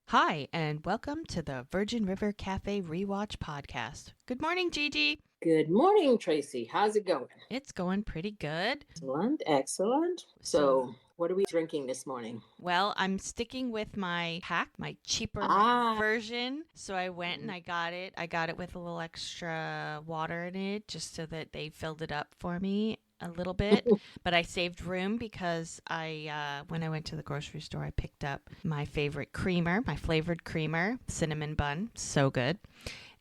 Hi, and welcome to the Virgin River Cafe Rewatch podcast. Good morning, Gigi. Good morning, Tracy. How's it going? It's going pretty good. Excellent, excellent. So, So, what are we drinking this morning? well, I'm sticking with my pack, my cheaper Ah, version. So I went and I got it. I got it with a little extra water in it just so that they filled it up for me a little bit. But I saved room because when I went to the grocery store, I picked up my favorite creamer, my flavored creamer, cinnamon bun. So good.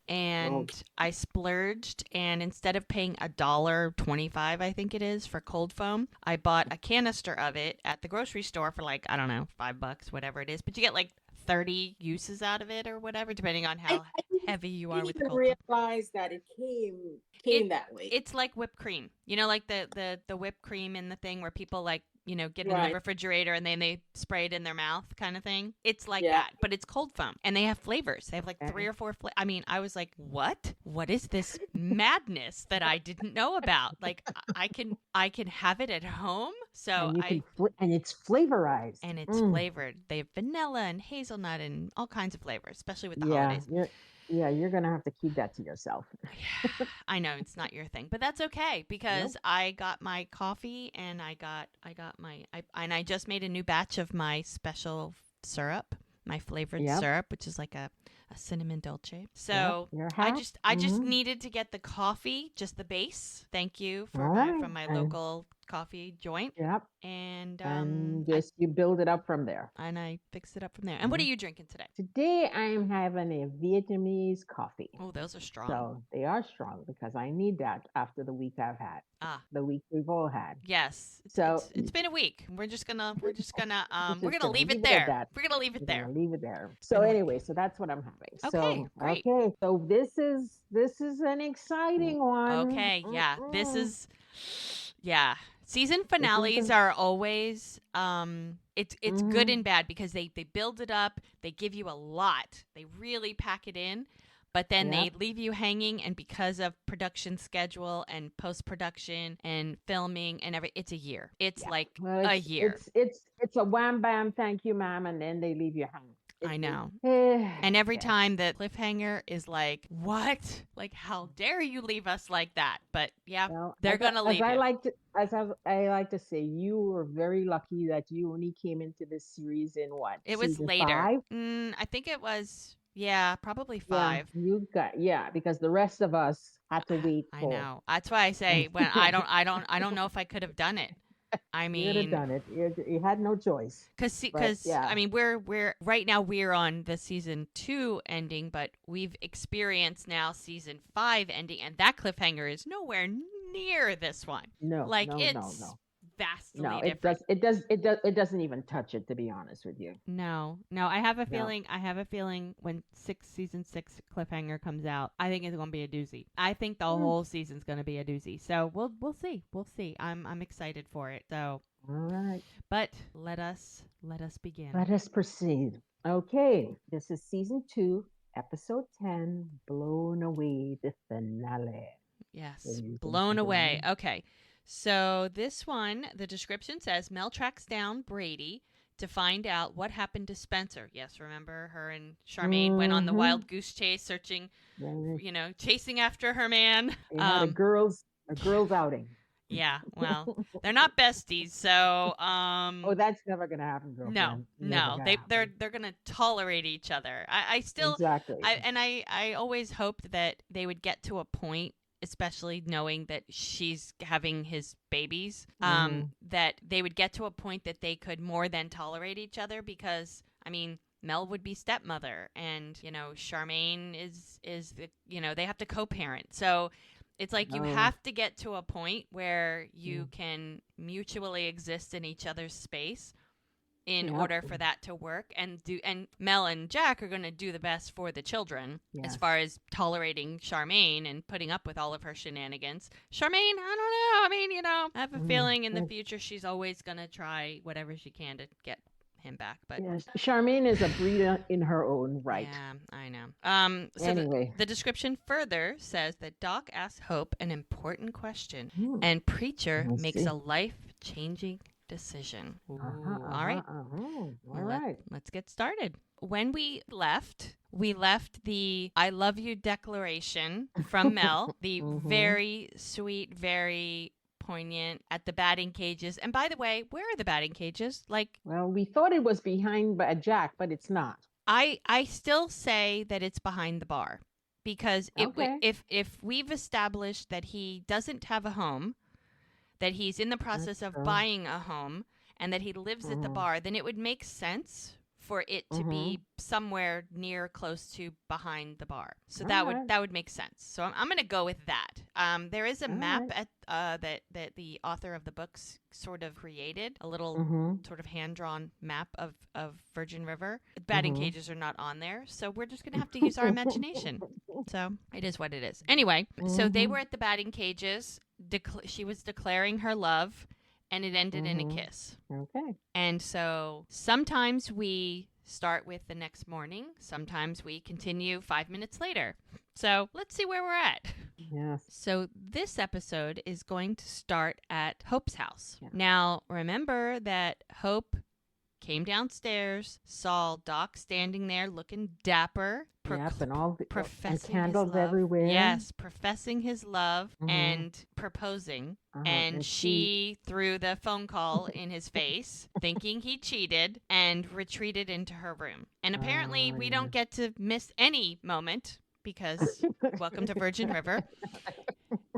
oh, And I splurged, and instead of paying $1.25, I think it is, for cold foam, I bought a canister of it at the grocery store for like, I don't know, $5, whatever it is. But you get like 30 uses out of it or whatever, depending on I, how I heavy you are didn't with the even cold foam. realize that it It came that way. it's like whipped cream. You know, like the whipped cream in the thing where people like, get in the Right. refrigerator and then they spray it in their mouth kind of thing. It's like Yeah. that, but it's cold foam. And they have flavors. They have like three Okay. or four I mean, I was like, "What? What is this madness that I didn't know about?" Like I can have it at home. So and you can I and it's flavorized. and it's flavored. They have vanilla and hazelnut and all kinds of flavors, especially with the Yeah, holidays. you're gonna have to keep that to yourself. Yeah, I know it's not your thing, but that's okay because Nope. I got my coffee and I just made a new batch of my special syrup, my flavored Yep. syrup, which is like a cinnamon dolce. Yep. So You're I happy. just I just needed to get the coffee, just the base. Thank you All for my right. from my And local coffee joint, yep. and And I just you build it up from there. and I fixed it up from there. And what are Mhm. you drinking today? Today I am having a Vietnamese coffee. Oh, those are strong. So they are strong because I need that after the week I've had, Ah, the week we've all had. yes, it's So it's it's been a week. we're We're just gonna gonna leave it leave it at there. that. We're gonna leave it We're there. gonna leave it there. So Been a week. anyway, so that's what I'm having. Okay, So great. okay, so this is an exciting one. Okay, yeah. Yeah. Season This is finales the are always it's good mhm, and bad because they build it up, they give you a lot. They really pack it in, but then they yep. leave you hanging, and because of production schedule and post-production and filming and it's a year. It's Yeah. like Well, a it's year. it's it's it's a wham bam, thank you, ma'am, and then they leave you hanging. I know. Eh, And every yes. time the cliffhanger is like, what? Like, how dare you leave us like that? But yeah, Well, they're going to as leave I you. like to I like to say, you were very lucky that you only came into this series in what, It was season later. 5? I think it was, yeah, probably Yeah, 5. because the rest of us had to wait I for. know. That's why I say when I don't know if I could have done it. I You would have mean, done it. You had no choice. But because I yeah, mean we're right now we're on the season 2 ending, but we've experienced now season 5 ending, and that cliffhanger is nowhere near this one. no, Like no, no, it's no, no. vastly It different. does. It does. It does. It doesn't even touch it. To be honest with you. No, no. I have a No. feeling. I have a feeling when season 6 cliffhanger comes out, I think it's going to be a doozy. I think the Mm, whole season's going to be a doozy. So we'll see. We'll see. I'm excited for it. So, all right. but let us begin. Let us proceed. Okay. This is season 2, episode 10. Blown away, the finale, Yes, ladies and blown away. gentlemen. Okay. So this one, the description says Mel tracks down Brady to find out what happened to Spencer. Yes, remember her and Charmaine went on the Mm-hmm. wild goose chase, searching, They, chasing after her man. they had a girls outing. Yeah, well, they're not besties, so Oh, that's never gonna happen, no, girlfriend. Never no, gonna they're happen. they're gonna tolerate each other. I still, Exactly. I always hoped that they would get to a point, especially knowing that she's having his babies, Mm-hmm. that they would get to a point that they could more than tolerate each other because I mean. Mel would be stepmother, and Charmaine is the they have to co-parent. So it's like you Oh, have to get to a point where mm, you can mutually exist in each other's space in yep. order for that to work, and Mel and Jack are going to do the best for the children as Yes. far as tolerating Charmaine and putting up with all of her shenanigans. Charmaine, I don't know. I mean, I have a Mm. feeling in the future she's always going to try whatever she can to get him back, but Yes. Charmaine is a breeder in her own right. yeah, I know. So Anyway. the description further says that Doc asks Hope an important question, Hmm. and Preacher Let's makes see. a life-changing decision. Ooh, Uh-huh, all uh-huh, right. uh-huh. All Let right. let's get started. when we left the I love you declaration from Mel, the very sweet, very poignant at the batting cages. And by the way, where are the batting cages? Like, Well, we thought it was behind a jack, but it's not. I still say that it's behind the bar because Okay. if we've established that he doesn't have a home, that he's in the process That's of true. buying a home, and that he lives at the bar, then it would make sense for it to be somewhere near close to behind the bar. So All that right. would make sense. So I'm going to go with that. There is a All map right. at that the author of the books sort of created, a little sort of hand-drawn map of Virgin River. Batting cages are not on there, so we're just going to have to use our imagination. So it is what it is. Anyway, so they were at the batting cages. She was declaring her love, and it ended in a kiss. Okay. And so sometimes we start with the next morning. Sometimes we continue 5 minutes later. So let's see where we're at. Yes. So this episode is going to start at Hope's house. Yeah. Now, remember that Hope came downstairs, saw Doc standing there looking dapper. Yep, and all the Professing and candles his love. everywhere. Yes, professing his love and proposing. And she threw the phone call in his face, thinking he cheated, and retreated into her room. And apparently we don't get to miss any moment because welcome to Virgin River.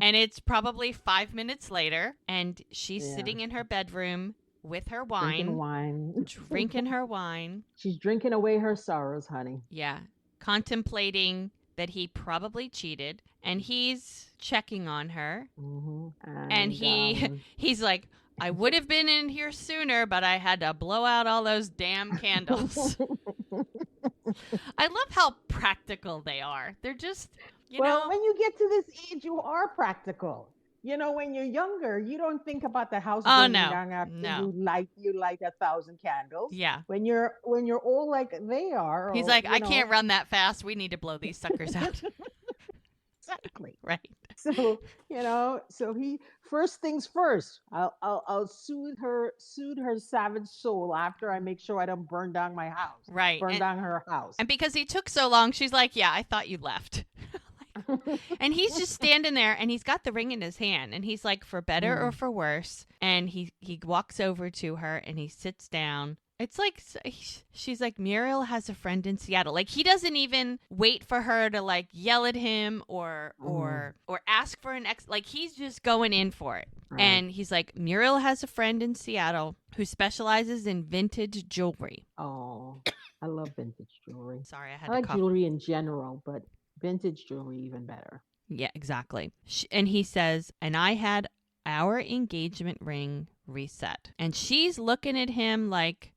And it's probably 5 minutes later, and she's sitting in her bedroom with her wine. Drinking her wine. She's drinking away her sorrows, honey. Yeah. Contemplating that he probably cheated, and he's checking on her. And he's like, I would have been in here sooner, but I had to blow out all those damn candles. I love how practical they are. They're just, you know. When you get to this age, you are practical. You know, when you're younger, you don't think about the house burning down after you light 1,000 candles. Yeah. When you're old like they are. He's like, I can't run that fast. We need to blow these suckers out. Exactly. Right. So, so he first things first. I'll soothe her savage soul after I make sure I don't burn down my house. Right. Burn down her house. And because he took so long, she's like, yeah, I thought you left. And he's just standing there, and he's got the ring in his hand, and he's like, for better or for worse. And he walks over to her, and he sits down. It's like, she's like, Muriel has a friend in Seattle. Like, he doesn't even wait for her to like yell at him or ask for an like, he's just going in for it. Right. And he's like, Muriel has a friend in Seattle who specializes in vintage jewelry. Oh, I love vintage jewelry. Sorry, I like jewelry in general, but vintage jewelry even better. Yeah, exactly. And he says, and I had our engagement ring reset. And she's looking at him like,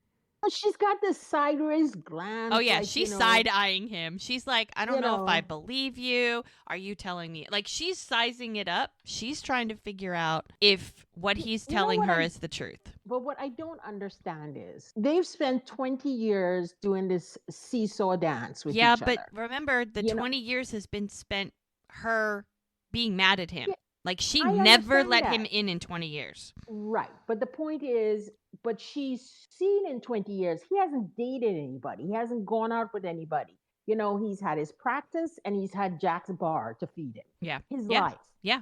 she's got this sideways glance. Oh, yeah. Like, she's side-eyeing him. She's like, I don't know if I believe you. Are you telling me? Like, she's sizing it up. She's trying to figigure out if what he's telling her is the truth. But what I don't understand is they've spent 20 years doing this seesaw dance with each other. Yeah, but remember, the 20 years has been spent her being mad at him. Yeah. Like, she never let him in 20 years. Right. But the point is, but she's seen in 20 years, he hasn't dated anybody. He hasn't gone out with anybody. He's had his practice and he's had Jack's bar to feed him. Yeah. His life. Yeah.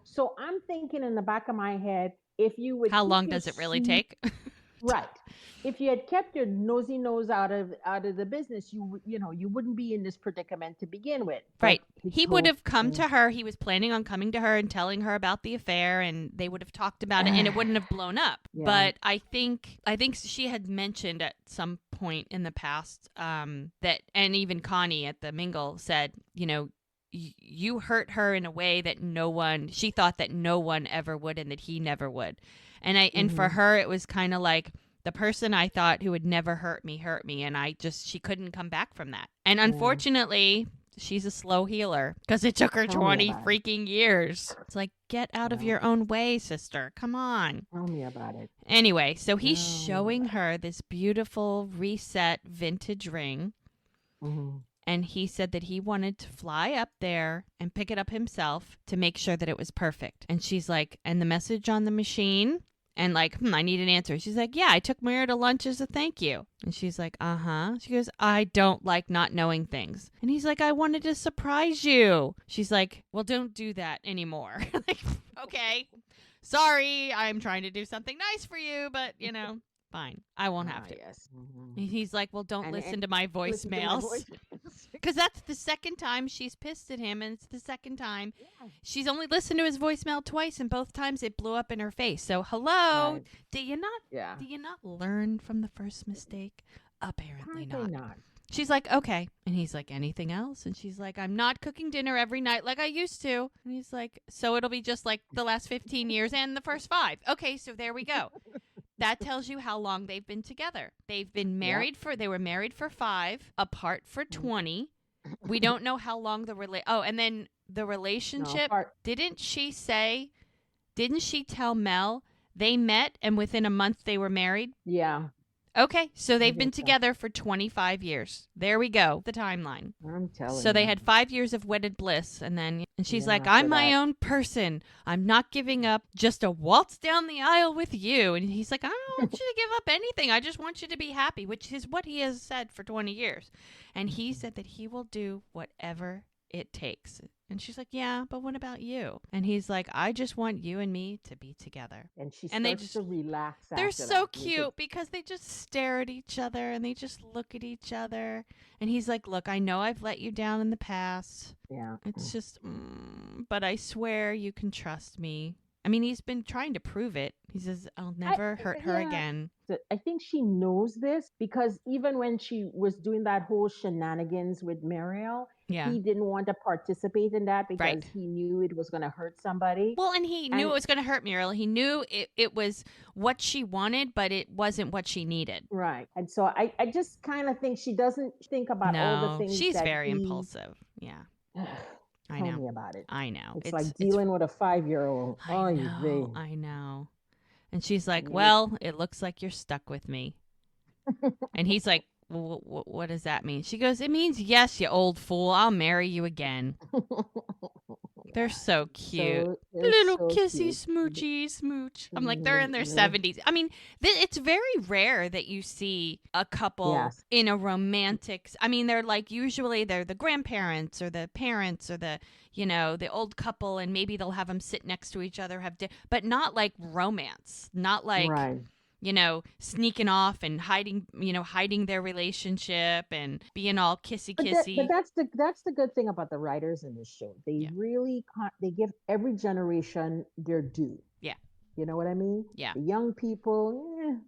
So I'm thinking in the back of my head, if you would. How long does it really take? Right. If you had kept your nosy nose out of the business, you wouldn't be in this predicament to begin with. Right. He would have come to her. He was planning on coming to her and telling her about the affair, and they would have talked about it, and it wouldn't have blown up. Yeah. But I think she had mentioned at some point in the past that, and even Connie at the mingle said, you hurt her in a way that she thought that no one ever would, and that he never would. And for her, it was kind of like, the person I thought who would never hurt me, and she couldn't come back from that. And unfortunately, she's a slow healer because it took her 20 freaking years. It's like, get out of your own way, sister. Come on. Tell me about it. Anyway, so he's showing her this beautiful reset vintage ring. And he said that he wanted to fly up there and pick it up himself to make sure that it was perfect. And she's like, and the message on the machine? And like, I need an answer. She's like, yeah, I took Maria to lunch as a thank you. And she's like, uh-huh. She goes, I don't like not knowing things. And he's like, I wanted to surprise you. She's like, well, don't do that anymore. Like, okay, sorry, I'm trying to do something nice for you, but, fine. I won't have to. Yes. And he's like, well, don't listen to my Listen to my voicemails. voicemails. Because that's the second time she's pissed at him, and it's the second time. Yeah. She's only listened to his voicemail twice, and both times it blew up in her face. So, hello, Right. do you not learn from the first mistake? Apparently not. She's like, okay. And he's like, anything else? And she's like, I'm not cooking dinner every night like I used to. And he's like, so it'll be just like the last 15 years and the first 5. Okay, so there we go. That tells you how long they've been together. They've been married they were married for 5, apart for 20. We don't know how long and then the relationship, didn't she tell Mel they met and within a month they were married? Yeah. Okay, so they've been together for 25 years. There we go, the timeline. I'm telling you. So they had 5 years of wedded bliss, and she's like, I'm my own person. I'm not giving up just a waltz down the aisle with you. And he's like, I don't want you to give up anything. I just want you to be happy, which is what he has said for 20 years. And he said that he will do whatever it takes. And she's like, yeah, but what about you? And he's like, I just want you and me to be together. And she starts to relax. They're so cute because they just stare at each other and they just look at each other. And he's like, look, I know I've let you down in the past. Yeah. It's just, but I swear you can trust me. I mean, he's been trying to prove it. He says, I'll never hurt her again. I think she knows this because even when she was doing that whole shenanigans with Mariel, he didn't want to participate in that because he knew it was going to hurt somebody. Well, and he knew it was going to hurt Muriel. He knew it was what she wanted, but it wasn't what she needed. Right. And so I just kind of think she doesn't think about all the things she's very impulsive. Yeah. Tell me about it. I know. It's like dealing with a 5-year-old. I know. And she's like, well, it looks like you're stuck with me. And he's like, well, what does that mean? She goes, it means yes, you old fool. I'll marry you again. They're so cute. Little kissy smoochy smooch. I'm like, they're in their 70s. I mean, it's very rare that you see a couple in a romantic. I mean, they're like, usually they're the grandparents or the parents or the old couple, and maybe they'll have them sit next to each other, but not like romance. Not like, sneaking off and hiding their relationship and being all kissy. But that's the good thing about the writers in this show. They really they give every generation their due. Yeah. You know what I mean? Yeah. The young people,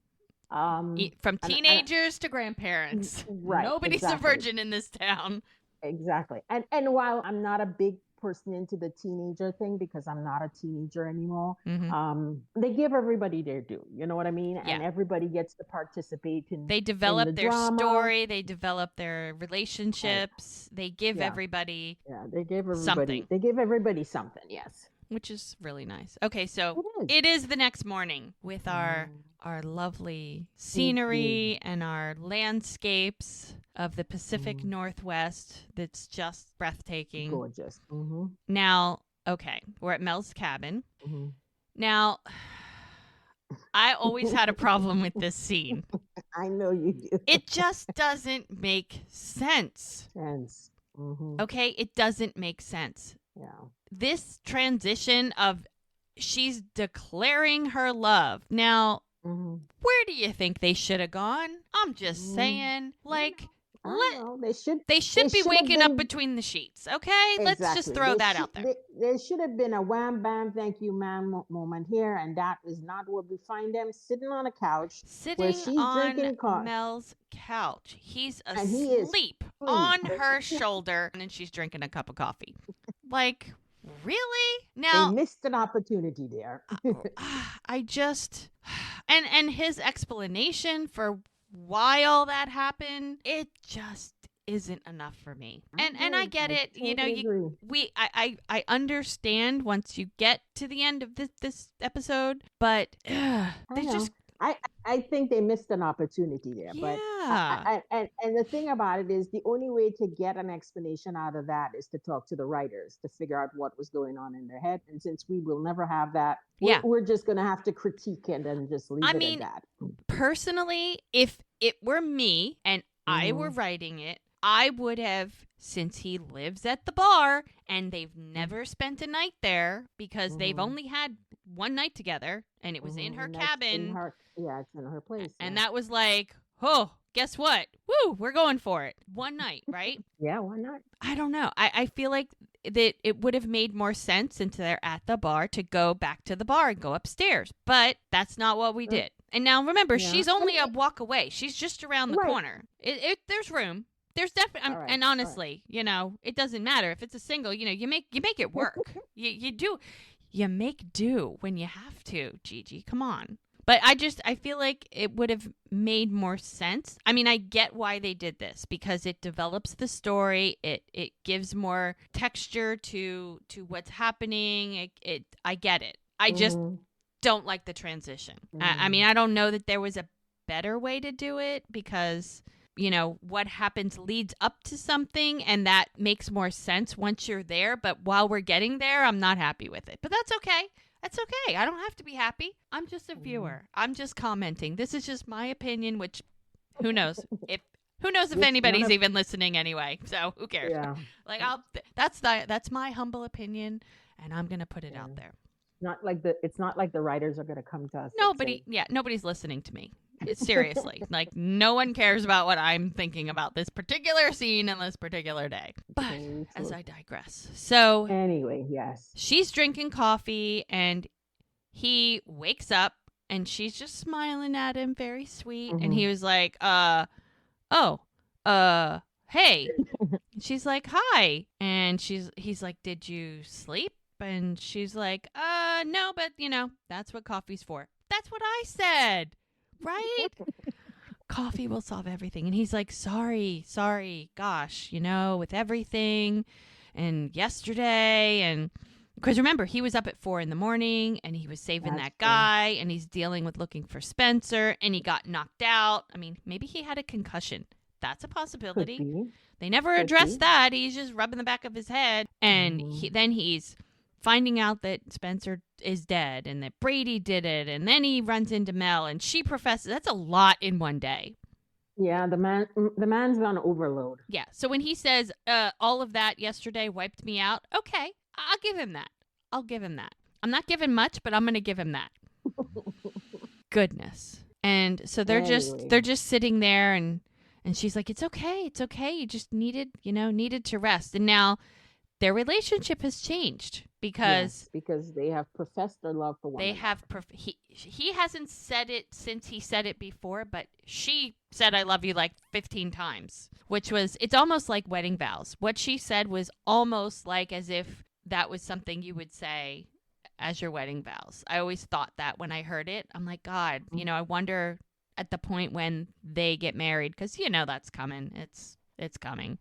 from teenagers to grandparents. Right. Nobody's a virgin in this town. Exactly. And while I'm not a big person into the teenager thing because I'm not a teenager anymore, they give everybody their due. You know what I mean? Yeah. And everybody gets to participate in. They develop their story. They develop their relationships. Right. They give everybody. Yeah, they give everybody something. They give everybody something. Yes. Which is really nice. Okay, so it is the next morning with our lovely scenery and our landscapes of the Pacific Northwest that's just breathtaking. Gorgeous. Now, okay, we're at Mel's cabin. Now, I always had a problem with this scene. I know you do. It just doesn't make sense. Okay, it doesn't make sense. Yeah. This transition of she's declaring her love. Now, where do you think they should have gone? I'm just saying, like, they should be waking up between the sheets, okay? Exactly. Let's just throw that out there. There should have been a wham, bam, thank you, ma'am moment here, and that is not where we find them sitting on a couch. Sitting on Mel's couch. He's asleep on her shoulder, and then she's drinking a cup of coffee. Like, really? Now they missed an opportunity there. I just and his explanation for why all that happened, it just isn't enough for me. And I get it. Totally I understand once you get to the end of this episode, but I think they missed an opportunity there. But Yeah. and the thing about it is, the only way to get an explanation out of that is to talk to the writers to figure out what was going on in their head. And since we will never have that, Yeah. we're just going to have to critique it and just leave I it mean, at that. personally, if it were me and I were Mhm. writing it, I would have, since he lives at the bar and they've never spent a night there because they've Mhm. only had one night together and it was in her And that's in cabin. her, yeah, it's in her place. And Yeah. that was like, oh, guess what? Woo, we're going for it. One night, right? Yeah, why not? I don't know. I feel like that it would have made more sense since they're at the bar to go back to the bar and go upstairs. But that's not what we did. And now remember, Yeah. she's only a walk away. She's just around the Right. corner. There's room. There's definitely, All right, and all honestly, you know, it doesn't matter if it's a single. You know, you make it work. You make do when you have to. Gigi, come on. But I feel like it would have made more sense. I mean, I get why they did this because it develops the story. It gives more texture to what's happening. I get it. I just don't like the transition. I mean, I don't know that there was a better way to do it because, you know, what happens leads up to something and that makes more sense once you're there. But while we're getting there, I'm not happy with it. But that's okay. That's okay. I don't have to be happy. I'm just a viewer. I'm just commenting. This is just my opinion, which who knows if anybody's even listening anyway. So who cares? Yeah. Like that's my humble opinion, and I'm gonna put it out there. It's not like the writers are going to come to us. Nobody's listening to me. Seriously, like no one cares about what I'm thinking about this particular scene and this particular day. But as I digress. So anyway, yes. She's drinking coffee and he wakes up and she's just smiling at him, very sweet. And he was like, hey. And she's like, hi. And he's like, did you sleep? And she's like, no, but you know, that's what coffee's for. That's what I said. Right? Coffee will solve everything. And he's like, sorry, gosh, you know, with everything and yesterday. And because remember, he was up at 4 a.m. and he was saving that guy and he's dealing with looking for Spencer and he got knocked out. I mean, maybe he had a concussion. That's a possibility. They never addressed that. He's just rubbing the back of his head. And then he's finding out that Spencer is dead and that Brady did it. And then he runs into Mel and she professes. That's a lot in one day. Yeah, the man's on overload. Yeah. So when he says all of that yesterday wiped me out, okay, I'll give him that. I'm not giving much, but I'm going to give him that. Goodness. And so they're just sitting there and she's like, it's okay. You just needed to rest. And now their relationship has changed because they have professed their love for one another. He hasn't said it since he said it before, but she said I love you like 15 times, which was, it's almost like wedding vows. What she said was almost like as if that was something you would say as your wedding vows. I always thought that when I heard it. I'm like, God, you know, I wonder at the point when they get married, because you know that's coming. It's coming.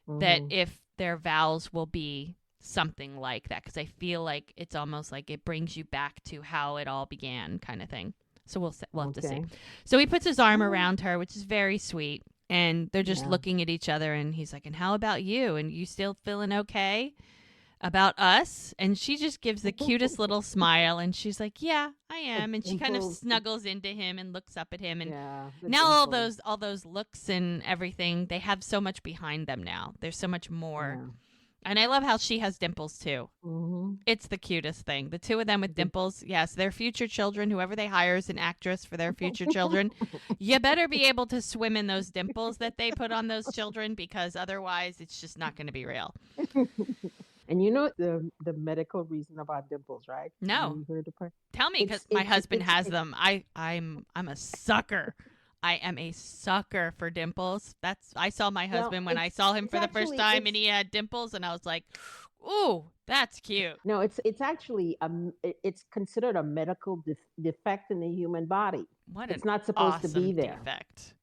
That if their vows will be something like that, because I feel like it's almost like it brings you back to how it all began, kind of thing. So we'll have to see. So he puts his arm around her, which is very sweet, and they're just looking at each other. And he's like, "And how about you? And you still feeling okay about us?" And she just gives the cutest little smile, and she's like, "Yeah, I am." And she kind of snuggles into him and looks up at him. And now all those looks and everything, they have so much behind them now. There's so much more. Yeah. And I love how she has dimples too. It's the cutest thing. The two of them with dimples. Yes, their future children, whoever they hire as an actress for their future children, you better be able to swim in those dimples that they put on those children, because otherwise it's just not going to be real. And you know the medical reason about dimples, right? No. You heard the part? Tell me, because my husband has them. I'm a sucker. I am a sucker for dimples. I saw my husband when I saw him for the first time, and he had dimples, and I was like, "Ooh, that's cute." No, it's actually it's considered a medical defect in the human body. It's not supposed to be there. Defect.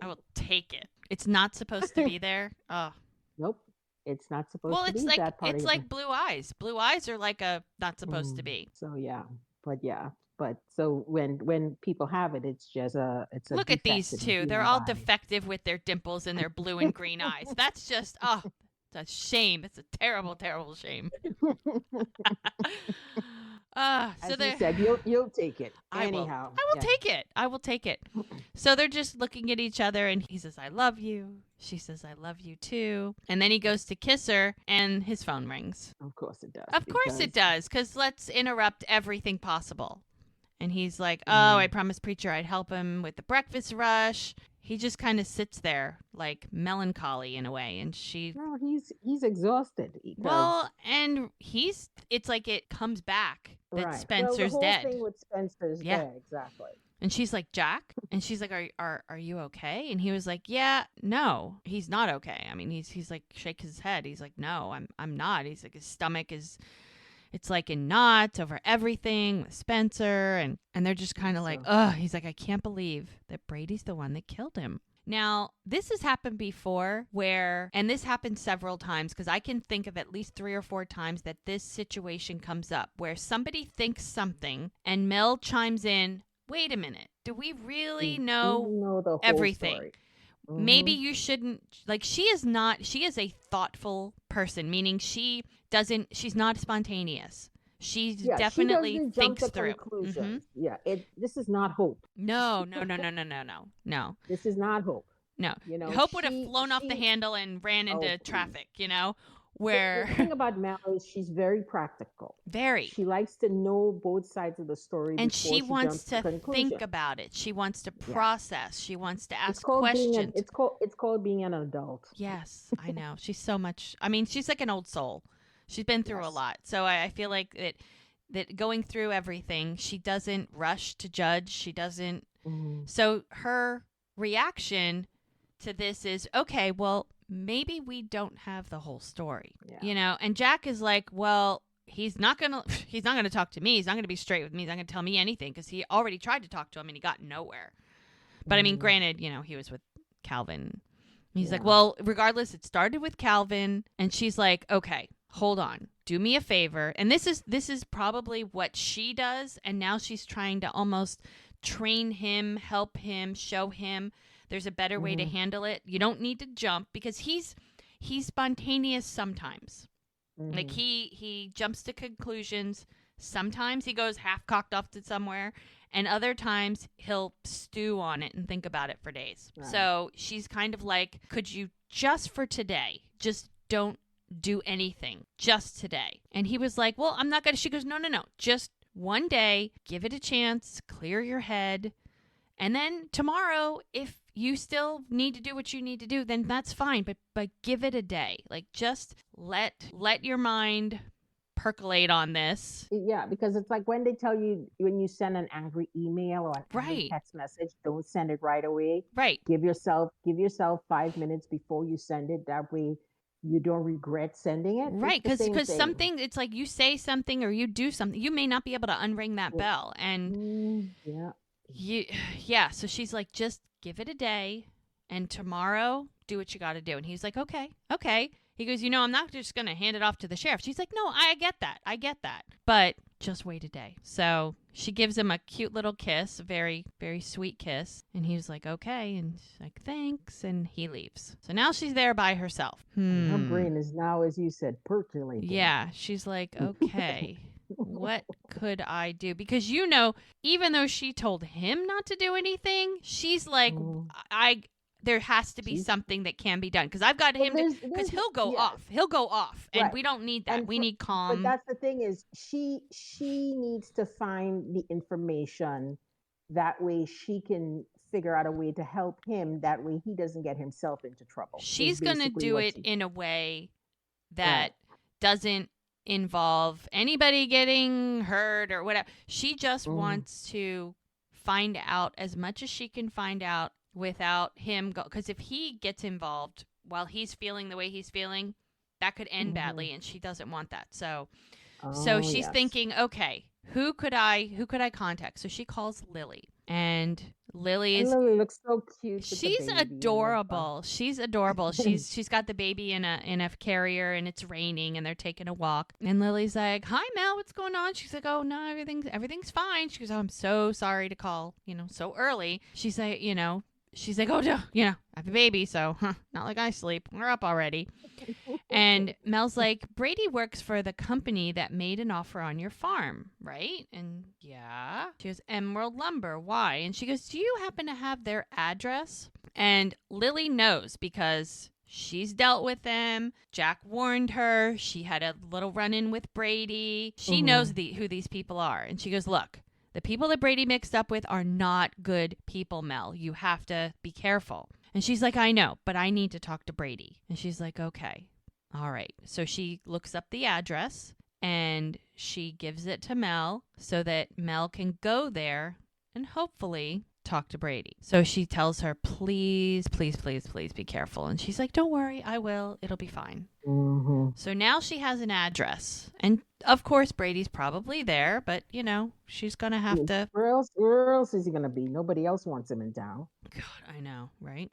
I will take it. It's not supposed to be there. Oh, nope. It's not supposed to be that part. It's like blue eyes. Blue eyes are like a not supposed to be. So yeah, but yeah. But so when people have it, it's just it's a Look at defect these in the two. They're human all body. defective with their dimples and their blue and green eyes. That's just, oh, it's a shame. It's a terrible, terrible shame. So As you they're. said, you'll take it I will. anyhow. I will take it. I will take it. So they're just looking at each other, and he says, "I love you." She says, "I love you too." And then he goes to kiss her, and his phone rings. Of course it does. Of course it does, because let's interrupt everything possible. And he's like, "Oh, I promised Preacher I'd help him with the breakfast rush." He just kind of sits there, like melancholy in a way, and she. No, he's exhausted. Well, and it's like it comes back that Right. Spencer's well, the whole dead. thing with Spencer's dead, exactly. And she's like, "Jack?" And she's like, are you okay? And he was like, "Yeah, no, he's not okay." I mean, he's like, shake his head. He's like, "No, I'm not." He's like, his stomach is, it's like in knots over everything with Spencer. And they're just kind of like, ugh. He's like, "I can't believe that Brady's the one that killed him." Now, this has happened before and this happened several times, because I can think of at least 3 or 4 times that this situation comes up where somebody thinks something and Mel chimes in, "Wait a minute, do we really know the whole everything? Story. Maybe you shouldn't," like, she is a thoughtful person, meaning she's not spontaneous. She definitely she thinks jump to through. Conclusions. Yeah, this is not Hope. No. This is not Hope. No. You know, Hope would have flown off the handle and ran into traffic, where the thing about Mel is she's very practical. Very. She likes to know both sides of the story, and she wants to think about it. She wants to process. She wants to ask questions. It's called being an adult. Yes, I know. She's so much. I mean, she's like an old soul. She's been through a lot. So I feel like that going through everything, she doesn't rush to judge. She doesn't. So her reaction to this is, okay, well, maybe we don't have the whole story, And Jack is like, well, he's not gonna talk to me. He's not gonna be straight with me. He's not gonna tell me anything, because he already tried to talk to him and he got nowhere. But I mean, granted, he was with Calvin. He's like, well, regardless, it started with Calvin, and she's like, okay, hold on, do me a favor. And this is probably what she does, and now she's trying to almost train him, help him, show him there's a better way to handle it. You don't need to jump, because he's spontaneous sometimes. Like he jumps to conclusions. Sometimes he goes half-cocked off to somewhere, and other times he'll stew on it and think about it for days. Right. So she's kind of like, could you just for today, just don't do anything, just today? And he was like, well, I'm not going to. She goes, no, just one day, give it a chance, clear your head. And then tomorrow, if you still need to do what you need to do, then that's fine. But give it a day. Like, just let your mind percolate on this. Yeah, because it's like when they tell you, when you send an angry email or an angry text message, don't send it right away. Right. Give yourself 5 minutes before you send it. That way you don't regret sending it. Right, because something, it's like you say something or you do something, you may not be able to unring that bell. And so she's like, just give it a day, and tomorrow do what you got to do. And he's like, okay. He goes, I'm not just going to hand it off to the sheriff. She's like, no, I get that. But just wait a day. So she gives him a cute little kiss, a very, very sweet kiss. And he was like, okay. And she's like, thanks. And he leaves. So now she's there by herself. Her brain is now, as you said, percolating. Yeah. She's like, okay. What could I do? Because even though she told him not to do anything, she's like, there has to be something that can be done, because I've got him, because he'll go off, and we don't need that. We need calm. But that's the thing, is she needs to find the information, that way she can figure out a way to help him, that way he doesn't get himself into trouble. She's going to do it in a way that doesn't involve anybody getting hurt or whatever. She just wants to find out as much as she can find out without him because if he gets involved while he's feeling the way he's feeling, that could end badly, and she doesn't want that. So she's thinking, okay, who could I contact? So she calls Lily, And Lily And is Lily looks so cute with the she's baby. adorable. She's adorable. She's got the baby in a carrier and it's raining and they're taking a walk. And Lily's like, "Hi Mel, what's going on?" She's like, "Oh no, everything's fine." She goes, "Oh, I'm so sorry to call, so early." She's like, "Oh no, I have a baby, so not like I sleep. We're up already." And Mel's like, "Brady works for the company that made an offer on your farm, right?" And yeah. She goes, "Emerald Lumber. Why?" And she goes, "Do you happen to have their address?" And Lily knows because she's dealt with them. Jack warned her. She had a little run-in with Brady. She knows who these people are. And she goes, "Look, the people that Brady mixed up with are not good people, Mel. You have to be careful." And she's like, "I know, but I need to talk to Brady." And she's like, "Okay. All right." So she looks up the address and she gives it to Mel so that Mel can go there and hopefully talk to Brady. So she tells her, "Please, please, please, please be careful." And she's like, "Don't worry, I will. It'll be fine." So now she has an address. And of course, Brady's probably there, but she's going to have to. Where else is he going to be? Nobody else wants him in town. God, I know, right?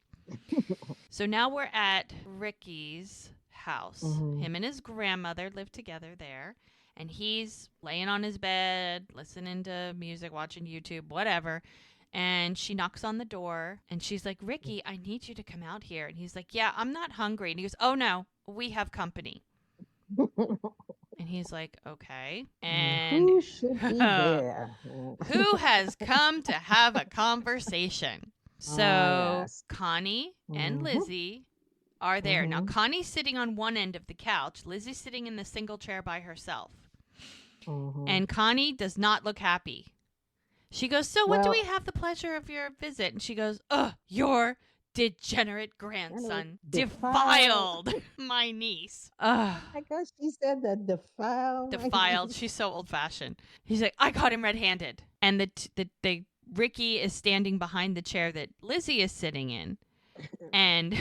So now we're at Ricky's house. Him and his grandmother live together there. And he's laying on his bed, listening to music, watching YouTube, whatever. And she knocks on the door and she's like, "Ricky, I need you to come out here." And he's like, "Yeah, I'm not hungry." And he goes, "Oh no, we have company." And he's like, "Okay." And who should be there? who has come to have a conversation? So yes. Connie and Lizzie are there. Now, Connie's sitting on one end of the couch. Lizzie's sitting in the single chair by herself. And Connie does not look happy. She goes, "So what do we have the pleasure of your visit?" And she goes, "Your degenerate grandson defiled my niece." I guess she said that Defiled. She's so old-fashioned. He's like, "I caught him red-handed." And the Ricky is standing behind the chair that Lizzie is sitting in. And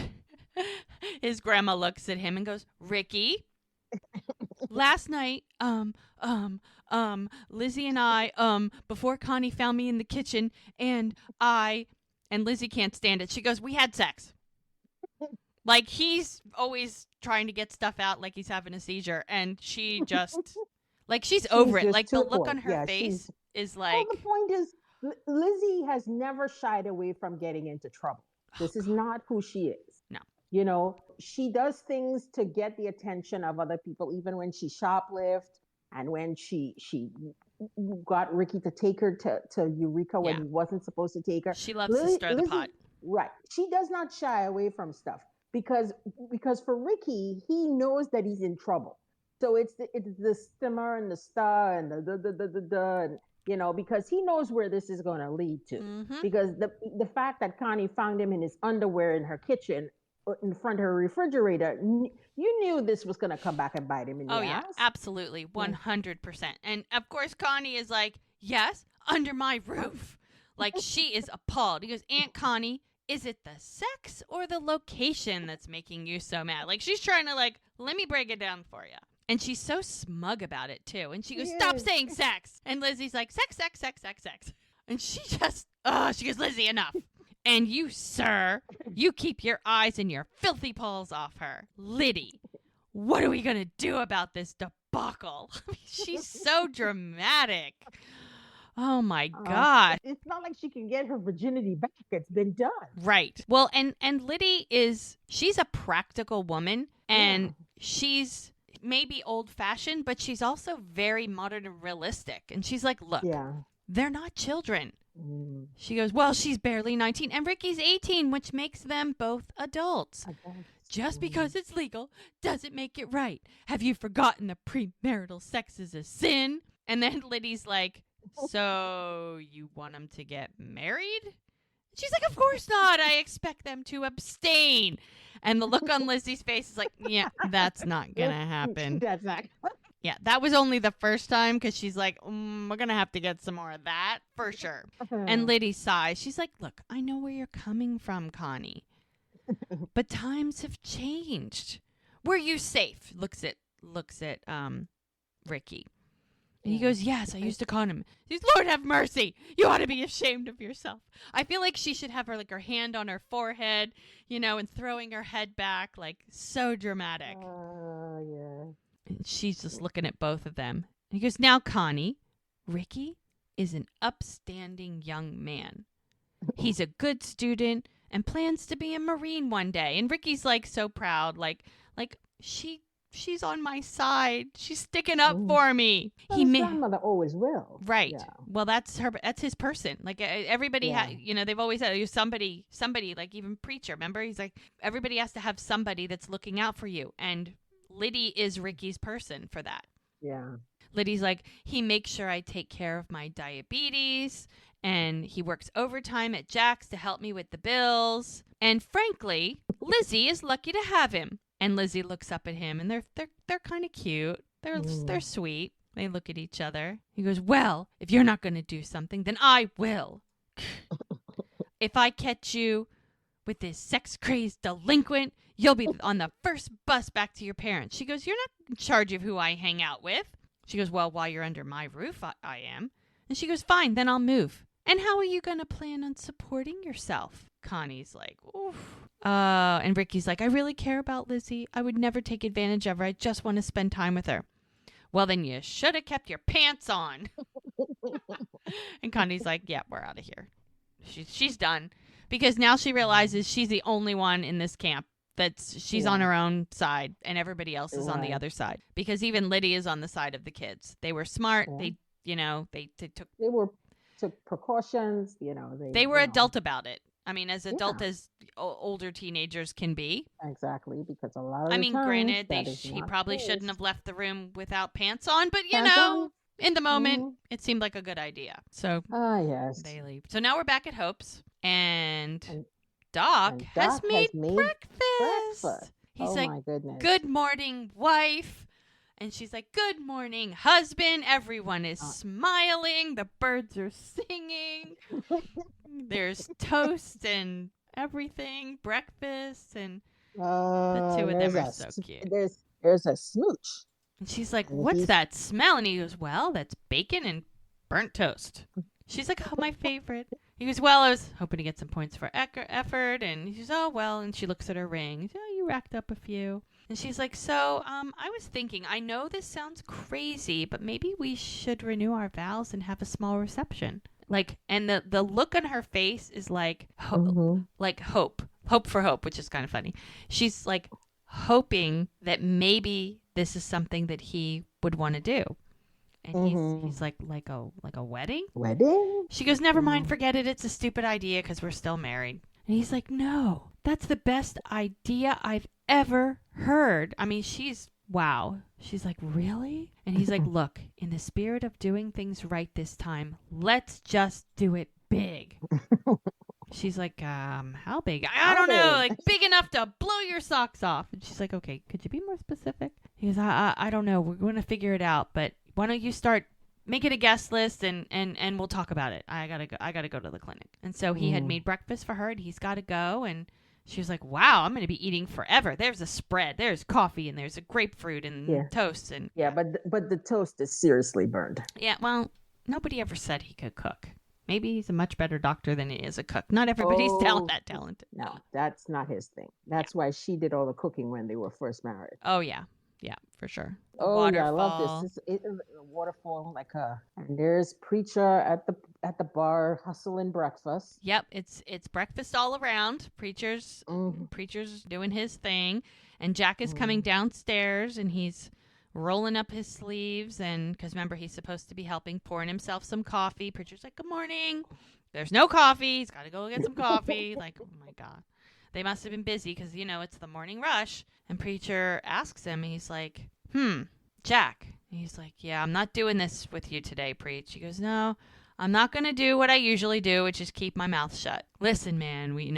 his grandma looks at him and goes, "Ricky, last night, Lizzie and I, before Connie found me in the kitchen, and Lizzie can't stand it. She goes, "We had sex." Like, he's always trying to get stuff out like he's having a seizure, and she just, like, she's over it. Like, the look on her face is like... Well, the point is, Lizzie has never shied away from getting into trouble. This is not who she is. No. She does things to get the attention of other people, even when she shoplifted and when she got Ricky to take her to Eureka when he wasn't supposed to take her. She loves to stir the pot. Right. She does not shy away from stuff because for Ricky, he knows that he's in trouble. So it's the stimmer and the star and the because he knows where this is going to lead to. Because the fact that Connie found him in his underwear in her kitchen in front of her refrigerator, you knew this was going to come back and bite him in the ass. Oh, yeah, absolutely. 100%. And, of course, Connie is like, "Yes, under my roof." Like, she is appalled. He goes, "Aunt Connie, is it the sex or the location that's making you so mad?" Like, she's trying to, like, let me break it down for you. And she's so smug about it, too. And she goes, "Stop saying sex." And Lizzie's like, "Sex, sex, sex, sex, sex." And she just, she goes, "Lizzie, enough. And you, sir, you keep your eyes and your filthy paws off her. Liddy, what are we going to do about this debacle?" I mean, she's so dramatic. Oh, my God. It's not like she can get her virginity back. It's been done. Right. Well, and Liddy she's a practical woman, and she's maybe old-fashioned, but she's also very modern and realistic. And she's like, "Look, they're not children." She goes, "Well, she's barely 19 and Ricky's 18, which makes them both adults. Just because it's legal doesn't make it right. Have you forgotten the premarital sex is a sin?" And then Liddy's like, "So you want them to get married?" She's like, "Of course not. I expect them to abstain." And the look on Lizzie's face is like, "Yeah, that's not going to happen." That's not. Yeah, that was only the first time because she's like, "We're going to have to get some more of that for sure." And Liddy sighs. She's like, "Look, I know where you're coming from, Connie, but times have changed. Were you safe?" Looks at Ricky. And he goes, yes, I used a condom. He goes, Lord have mercy. You ought to be ashamed of yourself. I feel like she should have her hand on her forehead, and throwing her head back, like so dramatic. Yeah. And she's just looking at both of them. And he goes, now, Connie, Ricky is an upstanding young man. He's a good student and plans to be a Marine one day. And Ricky's like so proud, like she's on my side. She's sticking up for me. Well, his grandmother always will. Right. Yeah. Well, that's his person. Like everybody they've always had somebody like even preacher. Remember, he's like everybody has to have somebody that's looking out for you, and Liddy is Ricky's person for that. Yeah. Liddy's like, he makes sure I take care of my diabetes, and he works overtime at Jack's to help me with the bills. And frankly, Lizzie is lucky to have him. And Lizzie looks up at him, and they're kind of cute. They're sweet. They look at each other. He goes, well, if you're not going to do something, then I will. If I catch you with this sex-crazed delinquent, you'll be on the first bus back to your parents. She goes, you're not in charge of who I hang out with. She goes, well, while you're under my roof, I am. And she goes, fine, then I'll move. And how are you going to plan on supporting yourself? Connie's like, oof. And Ricky's like, I really care about Lizzie. I would never take advantage of her. I just want to spend time with her. Well, then you should have kept your pants on. And Connie's like, yeah, we're out of here. She's done. Because now she realizes she's the only one in this camp she's on her own side, and everybody else is on the other side. Because even Liddy is on the side of the kids. They were smart. Yeah. They took precautions. They were adult about it. I mean, as adult as older teenagers can be. Exactly, because a lot of granted, he probably shouldn't have left the room without pants on, but in the moment, it seemed like a good idea. So yes, they leave. So now we're back at Hope's, and Doc has made breakfast. He's like, my goodness. Good morning, wife. And she's like, good morning, husband. Everyone is smiling. The birds are singing. There's toast and everything, breakfast. And the two of them are so cute. There's a smooch. And she's like, what's that smell? And he goes, well, that's bacon and burnt toast. She's like, oh, my favorite. He goes, well, I was hoping to get some points for effort. And he says, oh, well. And she looks at her ring. Oh, you racked up a few. And she's like, so I was thinking, I know this sounds crazy, but maybe we should renew our vows and have a small reception. Like, and the look on her face is like, like hope for Hope, which is kind of funny. She's like hoping that maybe this is something that he would want to do. And he's like a wedding? Wedding? She goes, never mind, forget it. It's a stupid idea because we're still married. And he's like, no, that's the best idea I've ever heard. I mean, wow. She's like, really? And he's like, look, in the spirit of doing things right this time, let's just do it big. She's like, how big? I don't know, like big enough to blow your socks off. And she's like, okay, could you be more specific? He goes, I don't know. We're going to figure it out, but why don't you start making a guest list and we'll talk about it. I gotta go to the clinic. And so he had made breakfast for her, and he's got to go. And she was like, wow, I'm going to be eating forever. There's a spread. There's coffee, and there's a grapefruit and toast. And but the toast is seriously burned. Yeah, well, nobody ever said he could cook. Maybe he's a much better doctor than he is a cook. Not everybody's that talented. No, that's not his thing. That's why she did all the cooking when they were first married. Oh, yeah. Yeah, for sure. Yeah, I love this. It is a waterfall, and there's preacher at the bar hustling breakfast. Yep, it's breakfast all around. Preacher's doing his thing, and Jack is coming downstairs, and he's rolling up his sleeves, and because remember he's supposed to be helping, pouring himself some coffee. Preacher's like, good morning. There's no coffee. He's got to go get some coffee. Like, oh my God. They must have been busy because, it's the morning rush. And Preacher asks him, he's like, Jack. And he's like, yeah, I'm not doing this with you today, Preach. He goes, no, I'm not going to do what I usually do, which is keep my mouth shut. Listen, man, we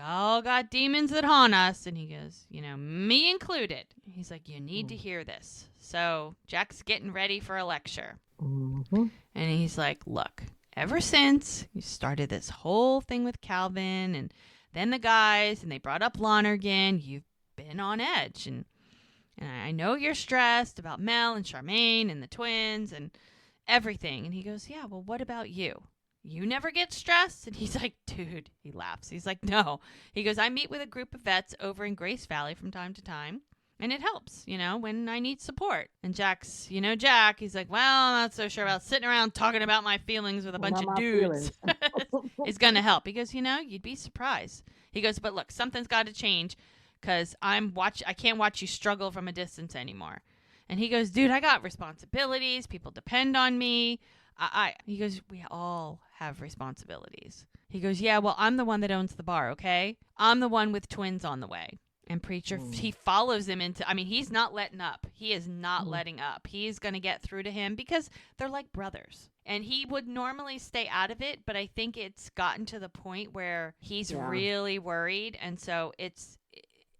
all got demons that haunt us. And he goes, me included. He's like, you need to hear this. So Jack's getting ready for a lecture. And he's like, look, ever since you started this whole thing with Calvin and then the guys, and they brought up Lonergan, you've been on edge. And And I know you're stressed about Mel and Charmaine and the twins and everything. And he goes, yeah, well, what about you? You never get stressed? And he's like, dude, he laughs. He's like, no. He goes, I meet with a group of vets over in Grace Valley from time to time. And it helps, when I need support. And Jack's, Jack, he's like, well, I'm not so sure about sitting around talking about my feelings with a bunch of dudes. Is going to help. He goes, you'd be surprised. He goes, but look, something's got to change because I can't watch you struggle from a distance anymore. And he goes, dude, I got responsibilities. People depend on me. He goes, we all have responsibilities. He goes, yeah, well, I'm the one that owns the bar, okay? I'm the one with twins on the way. And Preacher, he follows him he's not letting up. He is not letting up. He's going to get through to him because they're like brothers. And he would normally stay out of it, but I think it's gotten to the point where he's really worried. And so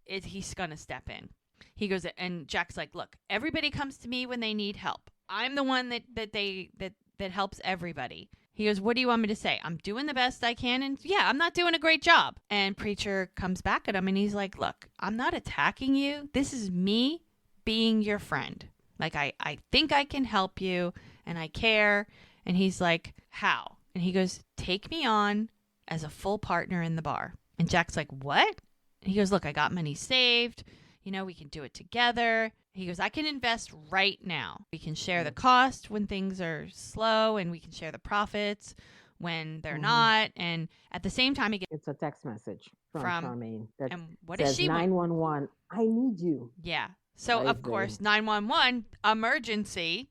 he's going to step in. He goes, and Jack's like, look, everybody comes to me when they need help. I'm the one that helps everybody. He goes, what do you want me to say? I'm doing the best I can, and yeah, I'm not doing a great job. And Preacher comes back at him, and he's like, look, I'm not attacking you. This is me being your friend. Like, I think I can help you, and I care. And he's like, how? And he goes, take me on as a full partner in the bar. And Jack's like, what? And he goes, look, I got money saved. We can do it together. He goes, I can invest right now. We can share the cost when things are slow, and we can share the profits when they're not. And at the same time, it's a text message from Charmaine that and what says, does she 911, I need you. Yeah. So, of course, 911, emergency.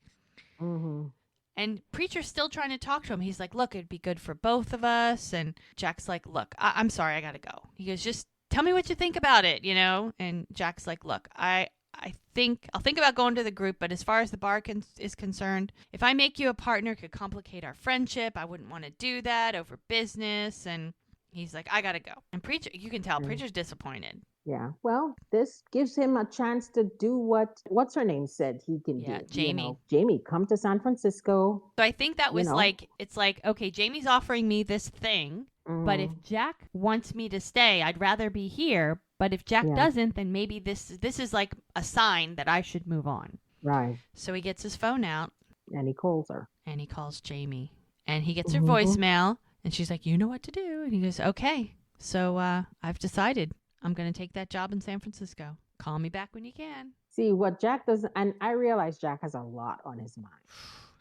And Preacher's still trying to talk to him. He's like, look, it'd be good for both of us. And Jack's like, look, I'm sorry, I got to go. He goes, just tell me what you think about it, And Jack's like, look, I'll think about going to the group, but as far as the bar is concerned, if I make you a partner, it could complicate our friendship. I wouldn't want to do that over business. And he's like, I got to go. And Preacher, you can tell, Preacher's disappointed. Yeah. Well, this gives him a chance to do what's her name said he can do. Jamie. Jamie, come to San Francisco. So I think that was it's like, okay, Jamie's offering me this thing, but if Jack wants me to stay, I'd rather be here. But if Jack doesn't, then maybe this is like a sign that I should move on. Right. So he gets his phone out. And he calls her. And he calls Jamie. And he gets her voicemail. And she's like, you know what to do. And he goes, okay. So I've decided I'm going to take that job in San Francisco. Call me back when you can. See, what Jack does, and I realize Jack has a lot on his mind.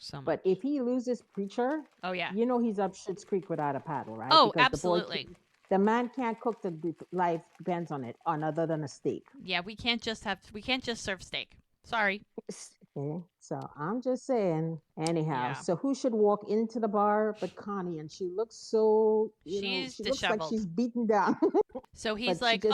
So much. But if he loses Preacher, he's up Schitt's Creek without a paddle, right? Oh, because absolutely. The man can't cook. Life depends on it, on other than a steak. Yeah, we can't just serve steak. Sorry. Okay, so I'm just saying. Anyhow, so who should walk into the bar but Connie? And she looks so, she's she disheveled. looks like she's beaten down. So he's like, he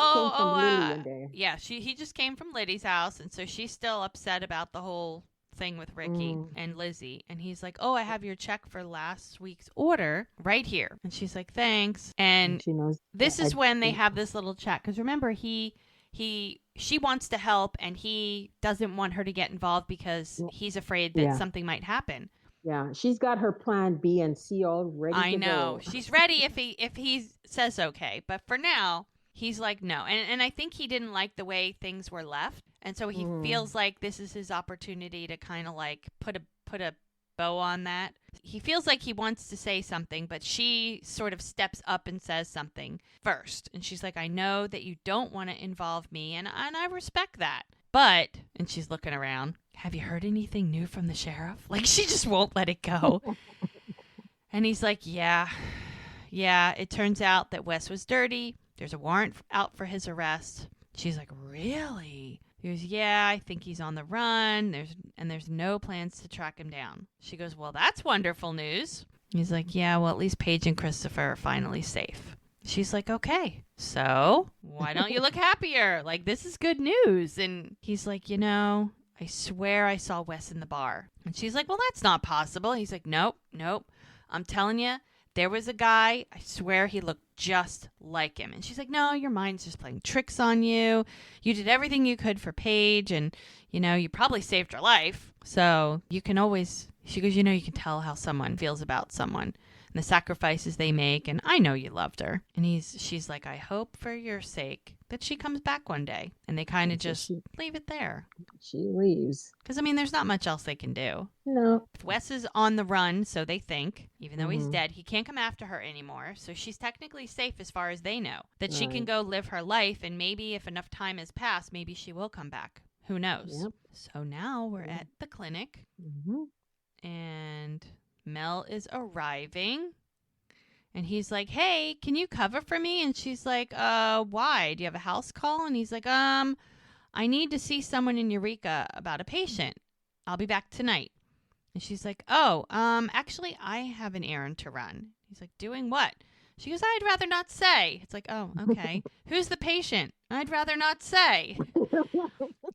just came from Liddy's house, and so she's still upset about the whole thing with Ricky and Lizzie. And he's like, oh, I have your check for last week's order right here. And she's like, thanks. And she knows this is when they have this little chat, because remember, she wants to help, and he doesn't want her to get involved because he's afraid that something might happen. Yeah, she's got her plan B and C all ready. I know. She's ready if he says okay, but for now, he's like, no. And I think he didn't like the way things were left, and so he feels like this is his opportunity to kind of like put a bow on that. He feels like he wants to say something, but she sort of steps up and says something first. And she's like, I know that you don't want to involve me, and I respect that. But, and she's looking around, have you heard anything new from the sheriff? Like, she just won't let it go. And he's like, yeah, it turns out that Wes was dirty. There's a warrant out for his arrest. She's like, really? He goes, yeah, I think he's on the run. There's no plans to track him down. She goes, well, that's wonderful news. He's like, yeah, well, at least Paige and Christopher are finally safe. She's like, okay, so why don't you look happier? Like, this is good news. And he's like, I swear I saw Wes in the bar. And she's like, well, that's not possible. He's like, nope. I'm telling you, there was a guy, I swear he looked just like him. And she's like, no, your mind's just playing tricks on you. You did everything you could for Paige, and, you probably saved her life. So you can always, she goes, you can tell how someone feels about someone and the sacrifices they make. And I know you loved her. And she's like, I hope for your sake that she comes back one day. And they kind of So just leave it there. she leaves. Because, I mean, there's not much else they can do. No. Wes is on the run, so they think. Even though he's dead, he can't come after her anymore. So she's technically safe as far as they know. That she can go live her life, and maybe if enough time has passed, maybe she will come back. Who knows? Yep. So now we're at the clinic, and Mel is arriving. And he's like, hey, can you cover for me? And she's like, why? Do you have a house call? And he's like, I need to see someone in Eureka about a patient. I'll be back tonight. And she's like, actually, I have an errand to run. He's like, doing what? She goes, I'd rather not say. It's like, oh, okay. Who's the patient? I'd rather not say.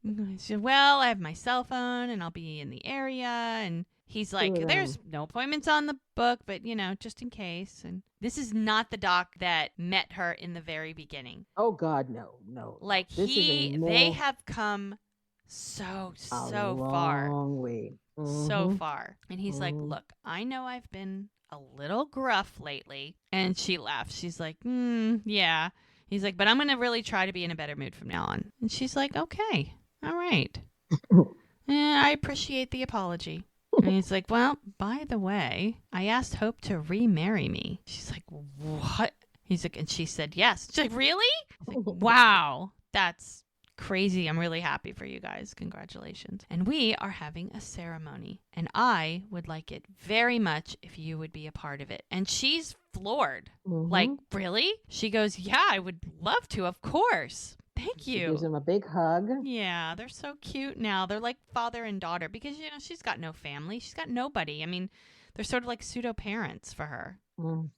She said, well, I have my cell phone and I'll be in the area. And he's like, there's no appointments on the book, but, just in case. And this is not the doc that met her in the very beginning. Oh, God, no. Like, they have come so far. A long way. So far. And he's like, look, I know I've been a little gruff lately. And she laughs. She's like, yeah. He's like, but I'm going to really try to be in a better mood from now on. And she's like, okay, all right. I appreciate the apology. And he's like, well, by the way, I asked Hope to remarry me. She's like, what? He's like, and she said yes. She's like, really? He's like, wow, that's crazy. I'm really happy for you guys. Congratulations. And we are having a ceremony. And I would like it very much if you would be a part of it. And she's floored. Like, really? She goes, yeah, I would love to, of course. Thank you. She gives him a big hug. Yeah, they're so cute now. They're like father and daughter because, she's got no family. She's got nobody. I mean, they're sort of like pseudo parents for her.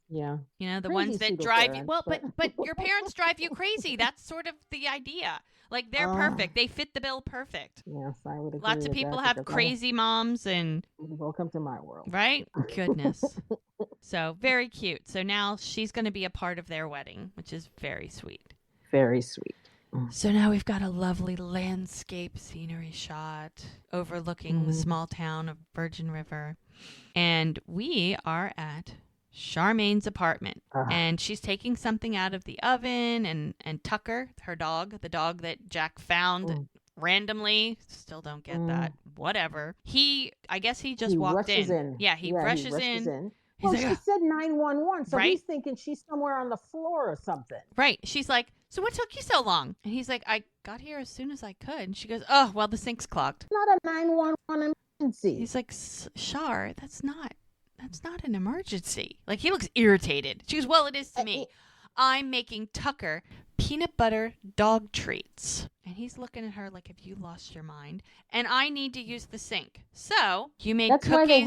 Yeah. The ones that drive you. Well, but your parents drive you crazy. That's sort of the idea. Like, they're perfect. They fit the bill perfect. Yes, I would agree. Lots of people have crazy moms and... Welcome to my world. Right? Goodness. So, very cute. So now she's going to be a part of their wedding, which is very sweet. Very sweet. So now we've got a lovely landscape scenery shot overlooking the small town of Virgin River. And we are at Charmaine's apartment. And she's taking something out of the oven, and Tucker, her dog, the dog that Jack found randomly, still don't get that, whatever. I guess he just walked in. Yeah, he rushes in. Well, she said 911, so he's thinking she's somewhere on the floor or something. Right. She's like, so what took you so long? And he's like, I got here as soon as I could. And she goes, oh, well, the sink's clogged. Not a 911 emergency. He's like, Char, that's not an emergency. Like, he looks irritated. She goes, well, it is to me. I'm making Tucker peanut butter dog treats. And he's looking at her like, have you lost your mind? And I need to use the sink. So you made cookies.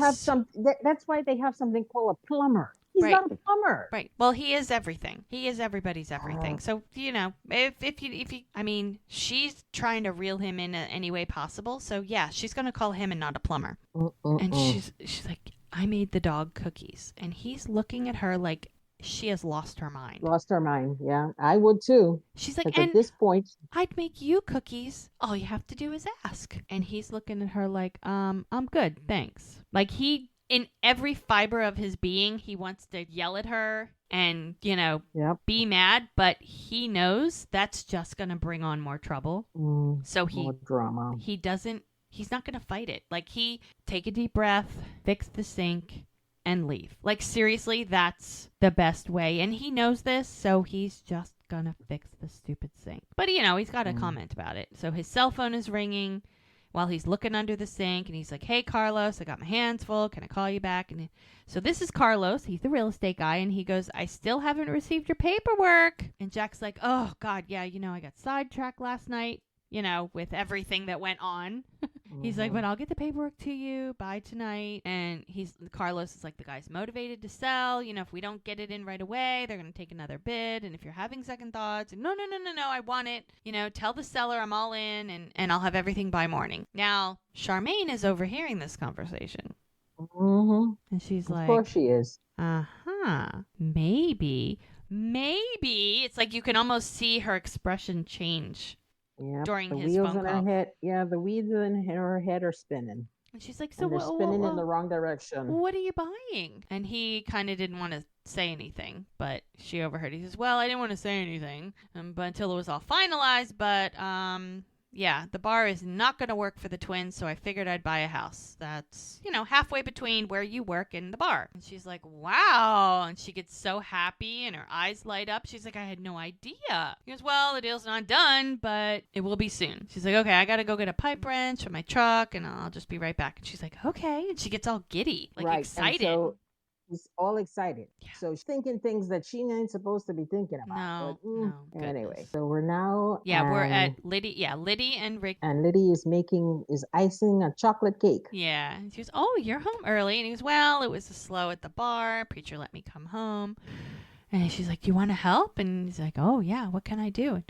That's why they have something called a plumber. He's not a plumber. Right. Well, he is everything. He is everybody's everything. So, if you, I mean, she's trying to reel him in any way possible. So, yeah, she's going to call him and not a plumber. And she's like, I made the dog cookies. And he's looking at her like she has lost her mind. Lost her mind. Yeah, I would too. She's like, and at this point, I'd make you cookies. All you have to do is ask. And he's looking at her like, I'm good. Thanks. Like, in every fiber of his being, he wants to yell at her and, be mad, but he knows that's just going to bring on more trouble. So more drama. He's not going to fight it. Like, take a deep breath, fix the sink, and leave. Like, seriously, that's the best way. And he knows this, so he's just going to fix the stupid sink. But, he's got to comment about it. So his cell phone is ringing while he's looking under the sink, and he's like, hey, Carlos, I got my hands full. Can I call you back? And so this is Carlos. He's the real estate guy, and he goes, I still haven't received your paperwork. And Jack's like, oh, God, yeah, I got sidetracked last night, with everything that went on. He's like, but I'll get the paperwork to you by tonight. And Carlos is like, the guy's motivated to sell. If we don't get it in right away, they're going to take another bid. And if you're having second thoughts, no, I want it. Tell the seller I'm all in, and I'll have everything by morning. Now, Charmaine is overhearing this conversation. And she's like, of course she is. Maybe. It's like you can almost see her expression change. Yep, during the his wheels phone in call. Her head, the wheels in her head are spinning. And she's like, so they're spinning in the wrong direction. What are you buying? And he kind of didn't want to say anything, but she overheard. He says, well, I didn't want to say anything but until it was all finalized, but yeah, the bar is not going to work for the twins, so I figured I'd buy a house that's, halfway between where you work and the bar. And she's like, wow. And she gets so happy and her eyes light up. She's like, I had no idea. He goes, well, the deal's not done, but it will be soon. She's like, okay, I got to go get a pipe wrench for my truck and I'll just be right back. And she's like, okay. And she gets all giddy, like excited. And so he's all excited. Yeah. So she's thinking things that she ain't supposed to be thinking about. No. Anyway, so we're now. Yeah, we're at Liddy. Yeah, Liddy and Rick. And Liddy is icing a chocolate cake. Yeah. And she goes, oh, you're home early. And he goes, well, it was slow at the bar. Preacher let me come home. And she's like, do you want to help? And he's like, oh, yeah, what can I do? And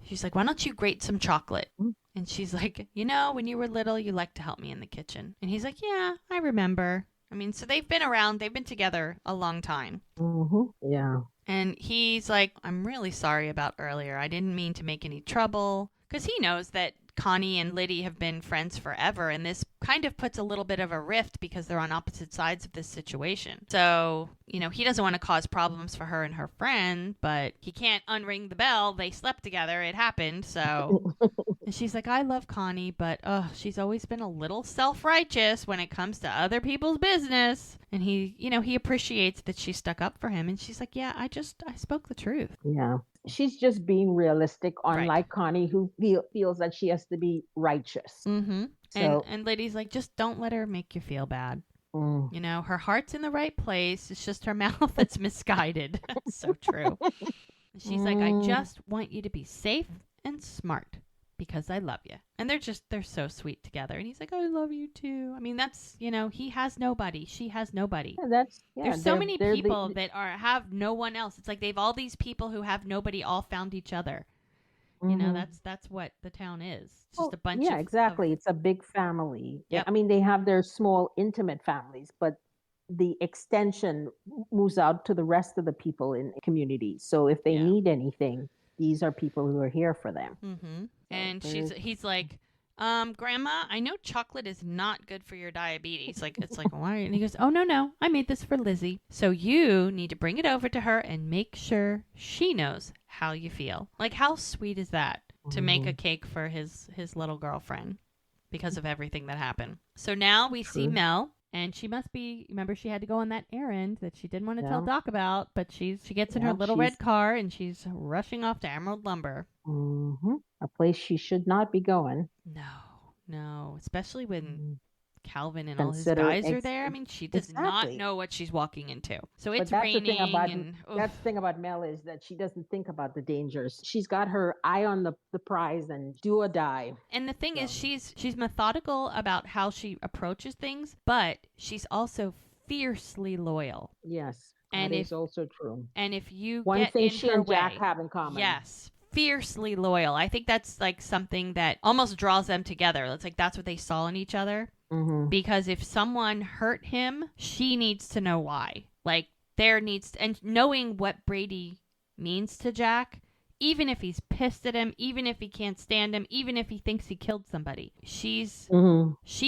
she's like, why don't you grate some chocolate? And she's like, when you were little, you liked to help me in the kitchen. And he's like, yeah, I remember. I mean, so they've been around. They've been together a long time. Yeah. And he's like, I'm really sorry about earlier. I didn't mean to make any trouble. Because he knows that Connie and Liddy have been friends forever. And this kind of puts a little bit of a rift because they're on opposite sides of this situation. So, he doesn't want to cause problems for her and her friend, but he can't unring the bell. They slept together. It happened. So... And she's like, I love Connie, but she's always been a little self-righteous when it comes to other people's business. And he appreciates that she stuck up for him. And she's like, yeah, I spoke the truth. Yeah. She's just being realistic, unlike Connie, who feels that she has to be righteous. Mm-hmm. So, and Liddy's like, just don't let her make you feel bad. Her heart's in the right place. It's just her mouth that's misguided. So true. She's like, I just want you to be safe and smart. Because I love you. And they're so sweet together. And he's like, I love you too. I mean, that's, he has nobody. She has nobody. There's so many people that have no one else. It's like they've all these people who have nobody all found each other. That's what the town is. It's just a bunch of... Yeah, exactly. It's a big family. Yep. I mean, they have their small, intimate families, but the extension moves out to the rest of the people in the community. So if they need anything, these are people who are here for them. Mm-hmm. And he's like, Grandma, I know chocolate is not good for your diabetes. It's like, why? And he goes, oh, no, I made this for Lizzie. So you need to bring it over to her and make sure she knows how you feel. Like, how sweet is that to make a cake for his little girlfriend because of everything that happened? So now we see Mel. And she must be, remember, she had to go on that errand that she didn't want to tell Doc about, but she gets in her little red car and she's rushing off to Emerald Lumber. A place she should not be going. No, especially when Calvin and all his guys are there. I mean, she does not know what she's walking into. So it's raining. That's the thing about Mel is that she doesn't think about the dangers. She's got her eye on the prize and do or die. And the thing is, she's methodical about how she approaches things, but she's also fiercely loyal. Yes, that is also true. And if you one get thing in she her and way, Jack have in common. Yes. Fiercely loyal. I think that's like something that almost draws them together. It's like that's what they saw in each other. Because if someone hurt him, she needs to know why. Like and knowing what Brady means to Jack, even if he's pissed at him, even if he can't stand him, even if he thinks he killed somebody, she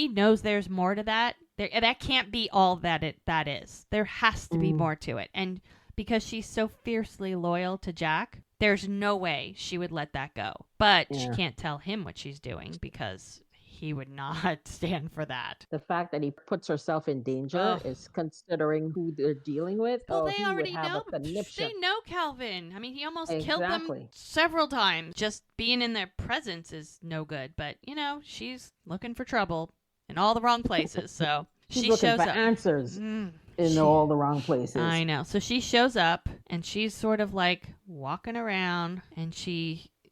knows there's more to that. That can't be all that is. There has to be more to it. And because she's so fiercely loyal to Jack, there's no way she would let that go. But she can't tell him what she's doing because he would not stand for that. The fact that he puts herself in danger is considering who they're dealing with. Well, they already know. They know Calvin. I mean, he almost killed them several times. Just being in their presence is no good. But, she's looking for trouble in all the wrong places. So she shows up. Answers in all the wrong places. I know. So she shows up and she's sort of like walking around and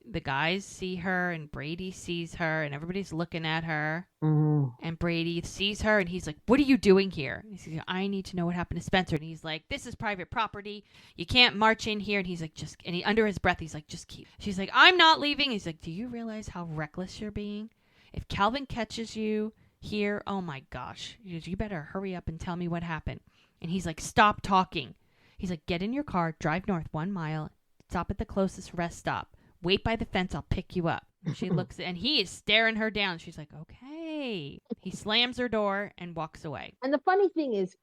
the guys see her and Brady sees her and everybody's looking at her. And Brady sees her and he's like, what are you doing here? And he's like, I need to know what happened to Spencer. And he's like, this is private property. You can't march in here. And he's like, under his breath, he's like, just keep. She's like, I'm not leaving. He's like, do you realize how reckless you're being? If Calvin catches you here, oh my gosh, you better hurry up and tell me what happened. And he's like, stop talking. He's like, get in your car, drive north 1 mile, stop at the closest rest stop. Wait by the fence, I'll pick you up. And she looks, and he is staring her down. She's like, okay. He slams her door and walks away. And the funny thing is,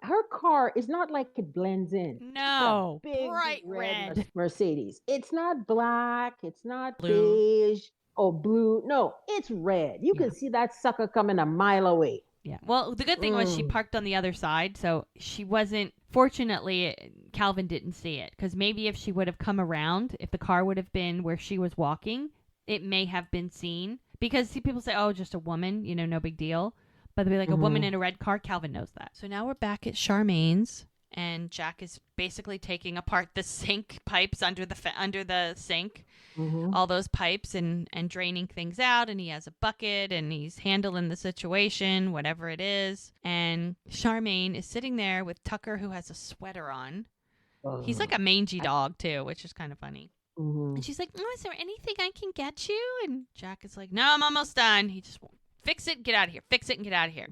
her car is not like it blends in. No, It's a big bright red red. Mercedes. It's not black. It's not Blue. beige or blue. No, it's red. You can see that sucker coming a mile away. Yeah. Well, the good thing was she parked on the other side, so she wasn't. Fortunately, Calvin didn't see it, because maybe if she would have come around, if the car would have been where she was walking, it may have been seen. Because see, people say, "Oh, just a woman, no big deal." But they'll be like, a woman in a red car. Calvin knows that. So now we're back at Charmaine's, and Jack is basically taking apart the sink pipes under the sink. All those pipes and draining things out, and he has a bucket and he's handling the situation, whatever it is. And Charmaine is sitting there with Tucker, who has a sweater on. He's like a mangy dog too, which is kind of funny. And she's like, "Oh, is there anything I can get you?" And Jack is like, "No, I'm almost done." He just won't. "Fix it, get out of here. Fix it and get out of here."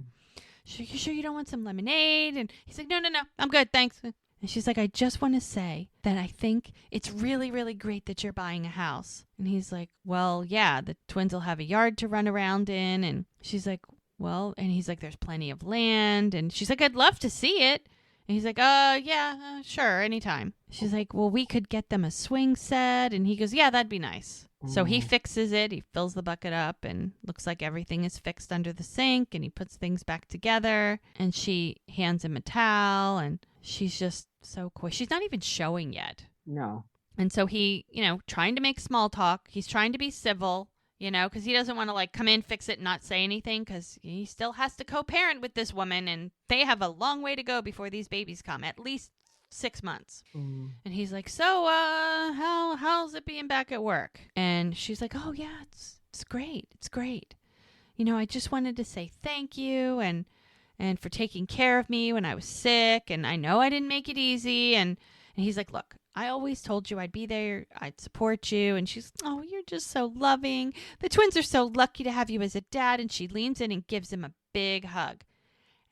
She's like, "You sure you don't want some lemonade?" And he's like, No, I'm good, thanks." And she's like, "I just want to say that I think it's really, really great that you're buying a house." And he's like, "Well, yeah, the twins will have a yard to run around in." And she's like, "Well," and he's like, "There's plenty of land." And she's like, "I'd love to see it." And he's like, yeah, sure, anytime." She's like, "Well, we could get them a swing set." And he goes, "Yeah, that'd be nice." So he fixes it. He fills the bucket up and looks like everything is fixed under the sink, and he puts things back together, and she hands him a towel, and she's just so coy. She's not even showing yet. No. And so he, trying to make small talk. He's trying to be civil, because he doesn't want to come in, fix it, and not say anything, because he still has to co-parent with this woman, and they have a long way to go before these babies come, at least 6 months. And he's like, "So, how's it being back at work?" And she's like, "Oh yeah, it's great. It's great. I just wanted to say thank you and for taking care of me when I was sick, and I know I didn't make it easy." And he's like, "Look, I always told you I'd be there. I'd support you." And she's, "Oh, you're just so loving. The twins are so lucky to have you as a dad." And she leans in and gives him a big hug.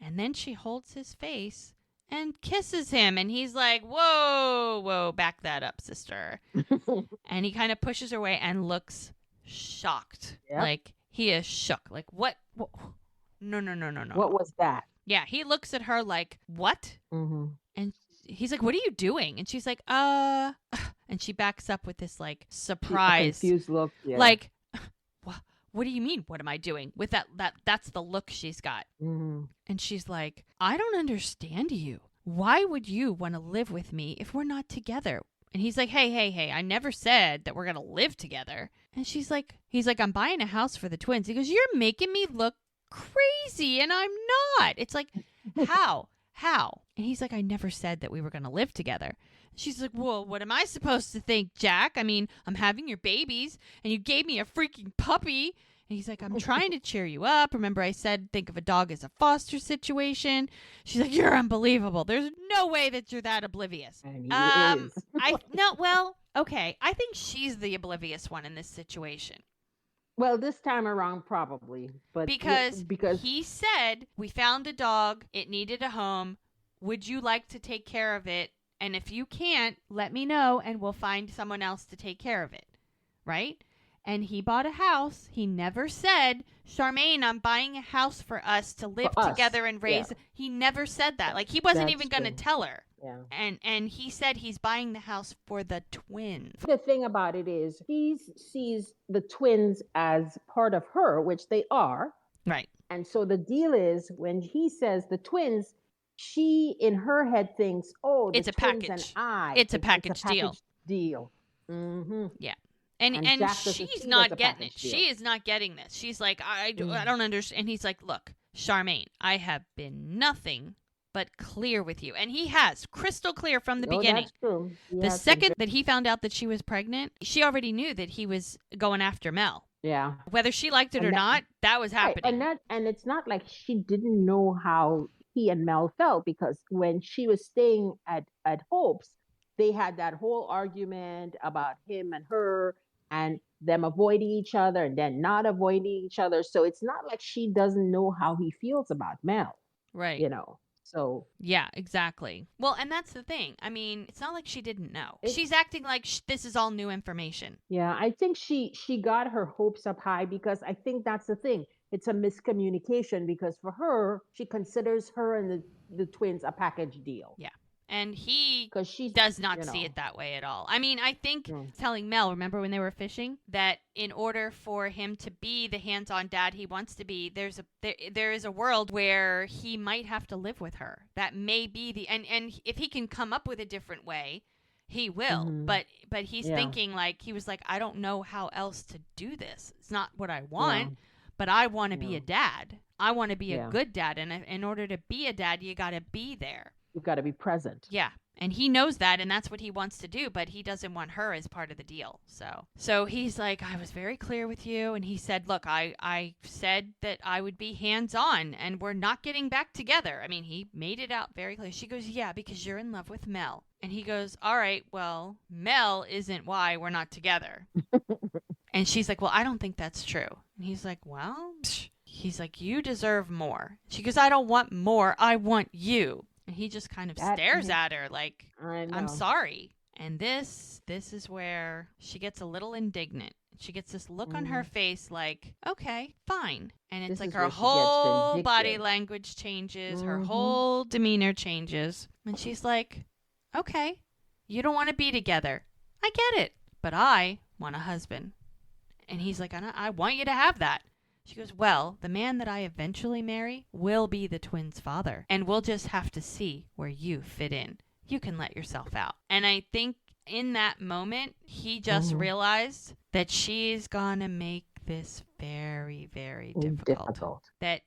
And then she holds his face and kisses him. And he's like, whoa, back that up, sister. And he kind of pushes her away and looks shocked. Yep. Like, he is shook. Like, what? No. What was that? Yeah, he looks at her like, "What?" And he's like, "What are you doing?" And she's like, And she backs up with this, like, surprise. Confused look. Yeah. Like, what do you mean, what am I doing? With that's the look she's got. And she's like, "I don't understand you. Why would you want to live with me if we're not together?" And he's like, hey, I never said that we're going to live together. And he's like, "I'm buying a house for the twins." He goes, "You're making me look crazy, and I'm not." It's like, how? And he's like, "I never said that we were going to live together." She's like, "Well, what am I supposed to think, Jack? I mean, I'm having your babies, and you gave me a freaking puppy." And he's like, "I'm trying to cheer you up. Remember I said think of a dog as a foster situation?" She's like, "You're unbelievable. There's no way that you're that oblivious." And he is. Okay. I think she's the oblivious one in this situation. Well, this time around, probably. But because he said, "We found a dog. It needed a home. Would you like to take care of it? And if you can't, let me know, and we'll find someone else to take care of it." Right? And he bought a house. He never said, "Charmaine, I'm buying a house for us to live together and raise." Yeah. He never said that. Like, he wasn't even going to tell her. Yeah. And he said he's buying the house for the twins. The thing about it is he sees the twins as part of her, which they are. Right. And so the deal is, when he says the twins, she in her head thinks, "Oh, it's a package. It's a package deal. Yeah. And she's not getting it. She is not getting this. She's like, I don't understand. And he's like, "Look, Charmaine, I have been nothing but clear with you." And he has, crystal clear from the beginning. That's true. The second that he found out that she was pregnant, she already knew that he was going after Mel. Yeah. Whether she liked it or not, that was happening. Right. And it's not like she didn't know how he and Mel felt, because when she was staying at Hope's, they had that whole argument about him and her, and them avoiding each other and then not avoiding each other. So it's not like she doesn't know how he feels about Mel. Right. So. Yeah, exactly. Well, and that's the thing. I mean, it's not like she didn't know. She's acting like this is all new information. Yeah, I think she got her hopes up high, because I think that's the thing. it's a miscommunication because for her, she considers her and the twins a package deal. Yeah. And he because she does not see it that way at all. I mean, I think telling Mel, remember when they were fishing, that in order for him to be the hands-on dad he wants to be, there is a world where he might have to live with her. That may be and if he can come up with a different way, he will. But he's thinking like, he was like, I don't know how else to do this. It's not what I want, but I want to be a dad. I want to be a good dad, and in order to be a dad, you got to be there. You've got to be present. Yeah. And he knows that, and that's what he wants to do, but he doesn't want her as part of the deal. So he's like, I was very clear with you. And he said, look, I said that I would be hands-on, and we're not getting back together. I mean, he made it out very clear. She goes, yeah, because you're in love with Mel. And he goes, all right, well, Mel isn't why we're not together. And she's like, well, I don't think that's true. And he's like, well, he's like, you deserve more. She goes, I don't want more. I want you. And he just kind of stares at her like, I'm sorry. And this is where she gets a little indignant. She gets this look on her face like, okay, fine. And it's like her whole body language changes. Her whole demeanor changes. And she's like, okay, you don't want to be together. I get it. But I want a husband. And he's like, I want you to have that. She goes, well, the man that I eventually marry will be the twins' father, and we'll just have to see where you fit in. You can let yourself out. And I think in that moment, he just realized that she's going to make this very, very difficult. That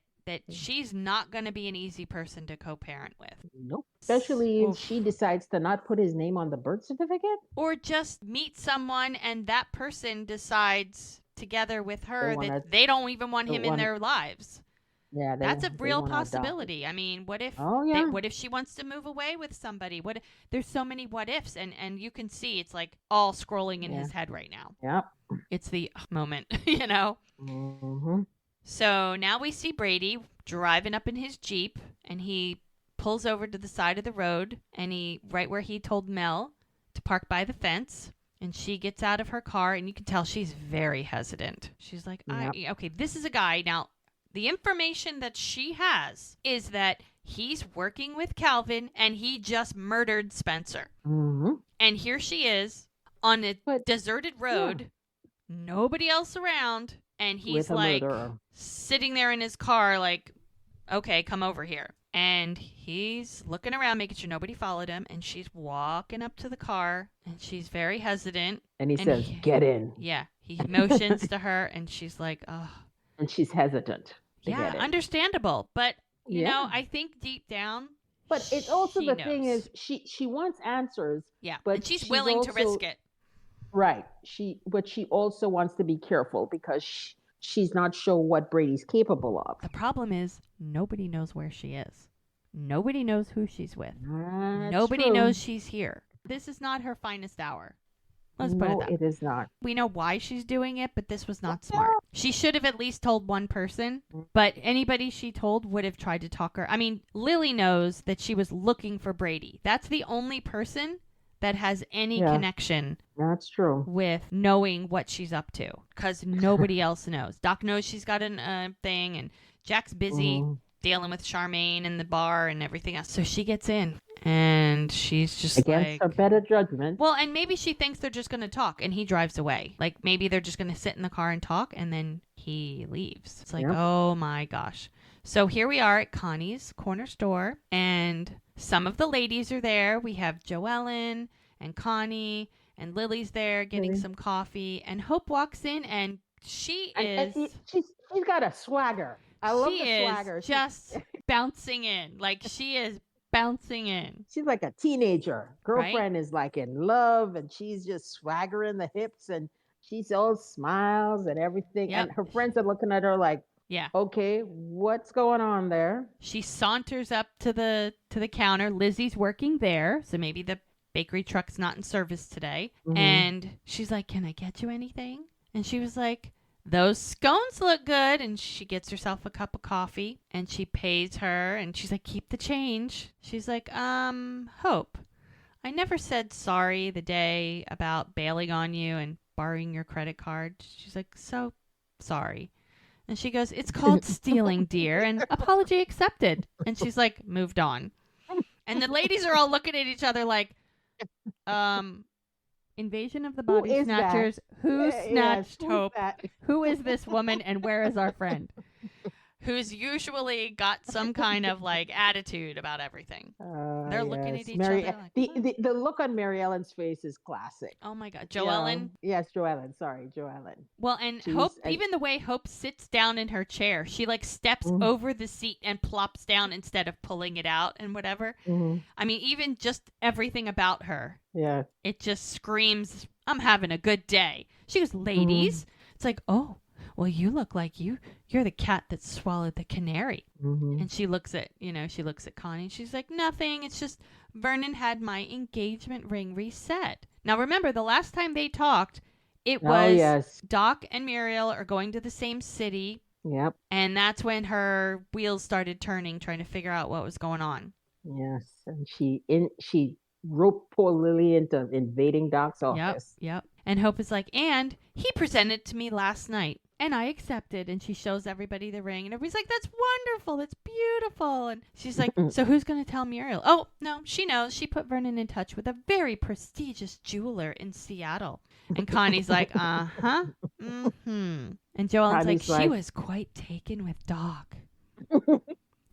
she's not going to be an easy person to co-parent with. Nope. Especially if she decides to not put his name on the birth certificate. Or just meet someone and that person decides together with her that they don't even want him in their lives. Yeah, that's a real possibility. I mean, what if what if she wants to move away with somebody? There's so many what ifs, and you can see it's like all scrolling in his head right now. Yep. It's the moment, you know. So now we see Brady driving up in his Jeep, and he pulls over to the side of the road, and right where he told Mel to park by the fence. And she gets out of her car, and you can tell she's very hesitant. She's like, okay, this is a guy. Now, the information that she has is that he's working with Calvin, and he just murdered Spencer. And here she is on a deserted road, nobody else around, and he's like sitting there in his car like, okay, come over here. And he's looking around, making sure nobody followed him. And she's walking up to the car, and she's very hesitant. And he says, get in. Yeah. He motions to her, and she's like, oh. And she's hesitant. Yeah, understandable. But, you know, I think deep down. But it's also the thing is, she wants answers. Yeah. But and she's willing to risk it. Right. But she also wants to be careful because she's not sure what Brady's capable of. The problem is nobody knows where she is. Nobody knows who she's with. Nobody knows she's here. This is not her finest hour. Let's put it that way. It is not. We know why she's doing it, but this was not smart. She should have at least told one person, but anybody she told would have tried to talk her. I mean, Lily knows that she was looking for Brady. That's the only person that has any connection. That's true. With knowing what she's up to, because nobody else knows. Doc knows she's got a thing, and Jack's busy dealing with Charmaine in the bar and everything else. So she gets in, and she's just against her better judgment. Well, and maybe she thinks they're just going to talk, and he drives away. Like maybe they're just going to sit in the car and talk, and then he leaves. It's like, oh my gosh. So here we are at Connie's corner store, and some of the ladies are there. We have Joellen and Connie, and Lily's there getting some coffee, and Hope walks in, and she's got a swagger. I love the swagger. Just bouncing in. Like she is bouncing in. She's like a teenager. Girlfriend is like in love, and she's just swaggering the hips, and she's all smiles and everything. And her friends are looking at her like, okay, what's going on there? She saunters up to the counter. Lizzie's working there, so maybe the bakery truck's not in service today. And she's like, can I get you anything? And she was like, those scones look good. And she gets herself a cup of coffee, and she pays her, and she's like, keep the change. She's like, Hope, I never said sorry the day about bailing on you and borrowing your credit card. She's like, so sorry. And she goes, it's called stealing, dear, and apology accepted. And she's like, moved on. And the ladies are all looking at each other like, Invasion of the Body Snatchers. Who snatched Hope? Who is this woman and where is our friend? Who's usually got some kind of like attitude about everything. They're looking at each other. Like, the look on Mary Ellen's face is classic. Oh my God. Joellen? Yes, Joellen. Sorry, Joellen. Well, and Hope, even the way Hope sits down in her chair, she like steps over the seat and plops down instead of pulling it out and whatever. I mean, even just everything about her. Yeah. It just screams, I'm having a good day. She goes, ladies. It's like, oh. Well, you look like you're the cat that swallowed the canary. And she looks at Connie and she's like, nothing. It's just Vernon had my engagement ring reset. Now, remember, the last time they talked, it was Doc and Muriel are going to the same city. Yep. And that's when her wheels started turning, trying to figure out what was going on. Yes. And she roped poor Lily into invading Doc's office. Yep. And Hope is like, and he presented to me last night. And I accepted, and she shows everybody the ring, and everybody's like, that's wonderful, that's beautiful. And she's like, so who's going to tell Muriel? Oh, no, she knows. She put Vernon in touch with a very prestigious jeweler in Seattle. And Connie's like, uh-huh, mm-hmm. And Joellen's like, she was quite taken with Doc.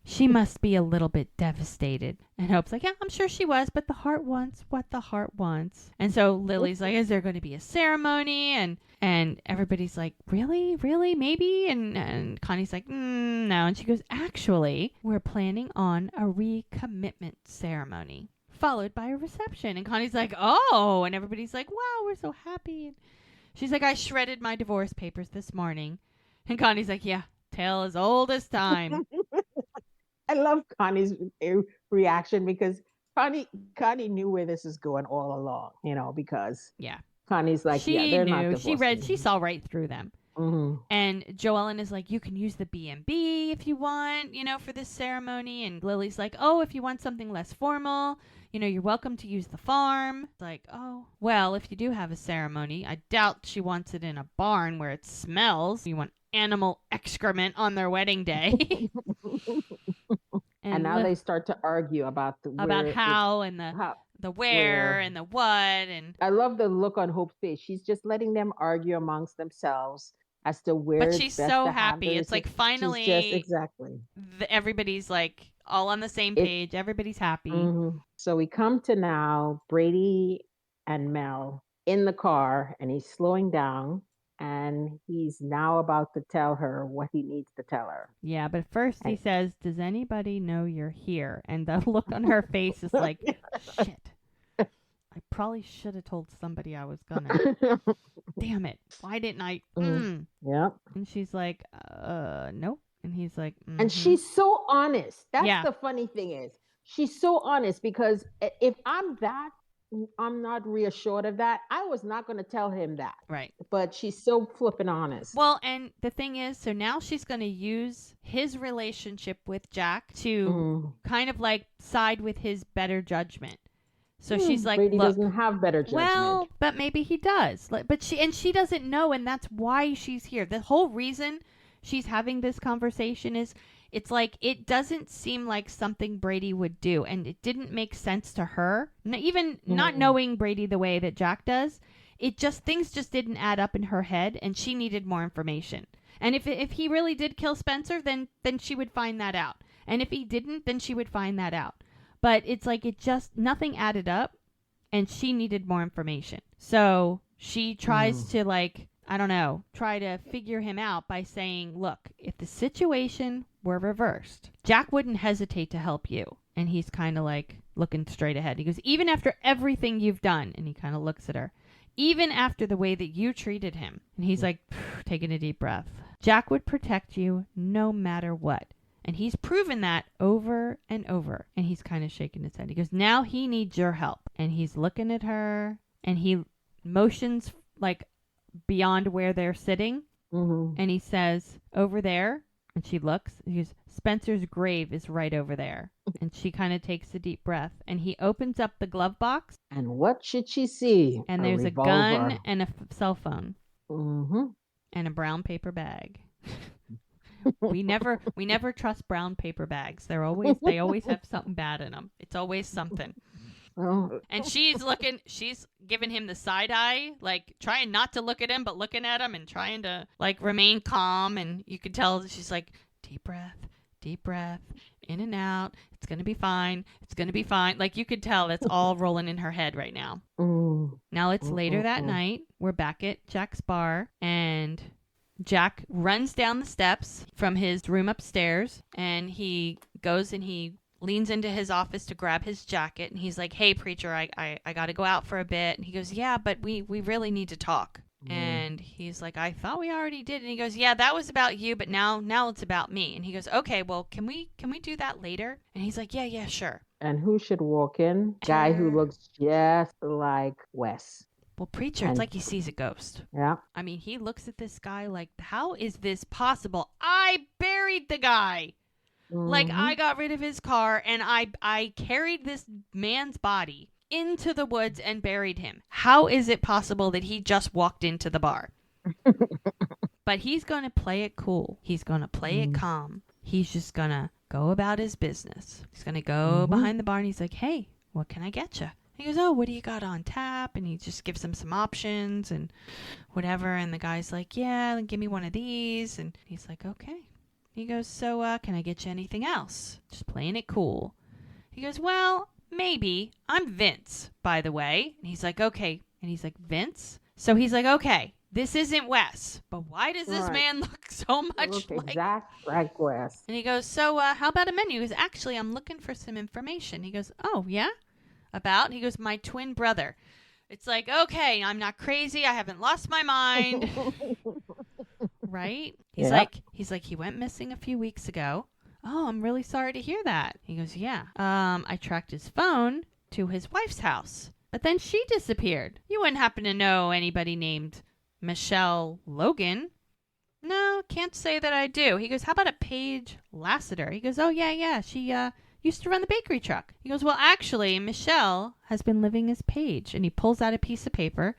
She must be a little bit devastated. And Hope's like, yeah, I'm sure she was, but the heart wants what the heart wants. And so Lily's like, is there going to be a ceremony? And everybody's like, really? Really? Maybe? And Connie's like, no. And she goes, actually, we're planning on a recommitment ceremony, followed by a reception. And Connie's like, oh. And everybody's like, wow, we're so happy. And she's like, I shredded my divorce papers this morning. And Connie's like, yeah, tale as old as time. I love Connie's reaction because Connie knew where this is going all along, because Connie's like, they're not divorcing. She saw right through them. And Joellen is like, you can use the B&B if you want, for this ceremony. And Lily's like, oh, if you want something less formal, you're welcome to use the farm. It's like, oh, well, if you do have a ceremony, I doubt she wants it in a barn where it smells. You want animal excrement on their wedding day. And now they start to argue about how and the where and the what. And I love the look on Hope's face. She's just letting them argue amongst themselves as to where. But she's so happy. It's like finally, everybody's like all on the same page. Everybody's happy. So we come to now Brady and Mel in the car, and he's slowing down. And he's now about to tell her what he needs to tell her. Yeah, but first he says, does anybody know you're here? And the look on her face is like, shit. I probably should have told somebody I was gonna. Damn it. Why didn't I? Yep. And she's like, nope. And he's like, And she's so honest. That's the funny thing is, she's so honest because if I'm not reassured of that. I was not going to tell him that. Right. But she's so flippin' honest. Well, and the thing is, so now she's going to use his relationship with Jack to kind of like side with his better judgment. So she's like, Brady doesn't have better judgment. Well, but maybe he does. But she doesn't know, and that's why she's here. The whole reason she's having this conversation is it's like it doesn't seem like something Brady would do, and it didn't make sense to her. Even not knowing Brady the way that Jack does, things just didn't add up in her head, and she needed more information. And if he really did kill Spencer, then she would find that out. And if he didn't, then she would find that out. But it's like nothing added up, and she needed more information. So she tries to try to figure him out by saying, look, if the situation were reversed, Jack wouldn't hesitate to help you. And he's kind of like looking straight ahead. He goes, even after everything you've done, and he kind of looks at her, even after the way that you treated him. And he's like, taking a deep breath. Jack would protect you no matter what. And he's proven that over and over. And he's kind of shaking his head. He goes, now he needs your help. And he's looking at her, and he motions like beyond where they're sitting. And he says, over there. And she looks. He goes, Spencer's grave is right over there. And she kind of takes a deep breath. And he opens up the glove box. And what should she see? And there's a gun and a cell phone. And a brown paper bag. We never trust brown paper bags. They always have something bad in them. It's always something. Oh. And she's giving him the side eye, like trying not to look at him, but looking at him and trying to like remain calm. And you could tell she's like, deep breath, in and out. It's going to be fine. It's going to be fine. Like you could tell that's all rolling in her head right now. Now it's later that night. We're back at Jack's bar and Jack runs down the steps from his room upstairs and he goes and he leans into his office to grab his jacket and he's like, hey, preacher, I got to go out for a bit. And he goes, yeah, but we really need to talk. And he's like, I thought we already did. And he goes, yeah, that was about you, but now it's about me. And he goes, okay, well, can we do that later? And he's like, yeah, sure. And who should walk in? Guy who looks just like Wes. Well, preacher, it's like he sees a ghost. Yeah. I mean, he looks at this guy like, how is this possible? I buried the guy. Like, I got rid of his car and I carried this man's body into the woods and buried him. How is it possible that he just walked into the bar? But he's going to play it cool. He's going to play it calm. He's just going to go about his business. He's going to go behind the bar and he's like, hey, what can I get you? He goes, oh, what do you got on tap? And he just gives him some options and whatever. And the guy's like, yeah, give me one of these. And he's like, okay. He goes, so can I get you anything else? Just playing it cool. He goes, well, maybe. I'm Vince, by the way. And he's like, okay. And he's like, Vince? So he's like, okay, this isn't Wes. But why does this man look so much like... exactly like Wes. And he goes, so how about a menu? He goes, actually, I'm looking for some information. He goes, oh, yeah? About? He goes, my twin brother. It's like, okay, I'm not crazy. I haven't lost my mind. Right? He's like, he went missing a few weeks ago. Oh, I'm really sorry to hear that. He goes, yeah. I tracked his phone to his wife's house, but then she disappeared. You wouldn't happen to know anybody named Michelle Logan? No, can't say that I do. He goes, how about a Paige Lassiter? He goes, oh, yeah. She used to run the bakery truck. He goes, well, actually, Michelle has been living as Paige. And he pulls out a piece of paper,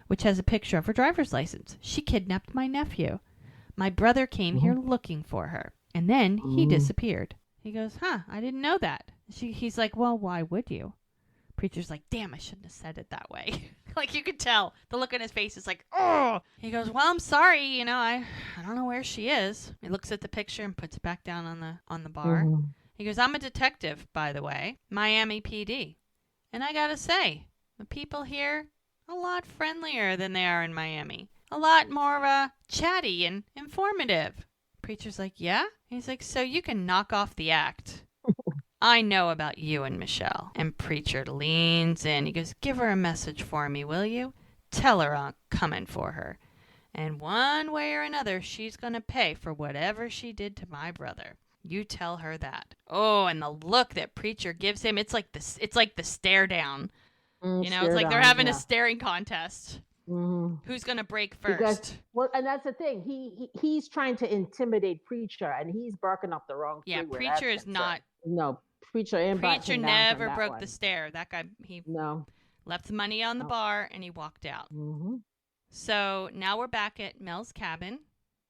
which has a picture of her driver's license. She kidnapped my nephew. My brother came here looking for her. And then he disappeared. He goes, I didn't know that. He's like, well, why would you? Preacher's like, damn, I shouldn't have said it that way. Like, you could tell. The look on his face is like, oh. He goes, well, I'm sorry. I don't know where she is. He looks at the picture and puts it back down on the bar. He goes, I'm a detective, by the way. Miami PD. And I gotta say, the people here, a lot friendlier than they are in Miami. A lot more chatty and informative. Preacher's like, yeah? He's like, so you can knock off the act. I know about you and Michelle. And Preacher leans in. He goes, give her a message for me, will you? Tell her I'm coming for her. And one way or another, she's going to pay for whatever she did to my brother. You tell her that. Oh, and the look that Preacher gives him, it's like the stare down. It's like they're having a staring contest. Who's gonna break first? And that's the thing. He's trying to intimidate Preacher, and he's barking up the wrong tree. Yeah, Preacher is not. No, Preacher never broke the stare. That guy, he left the money on the bar and he walked out. So now we're back at Mel's cabin.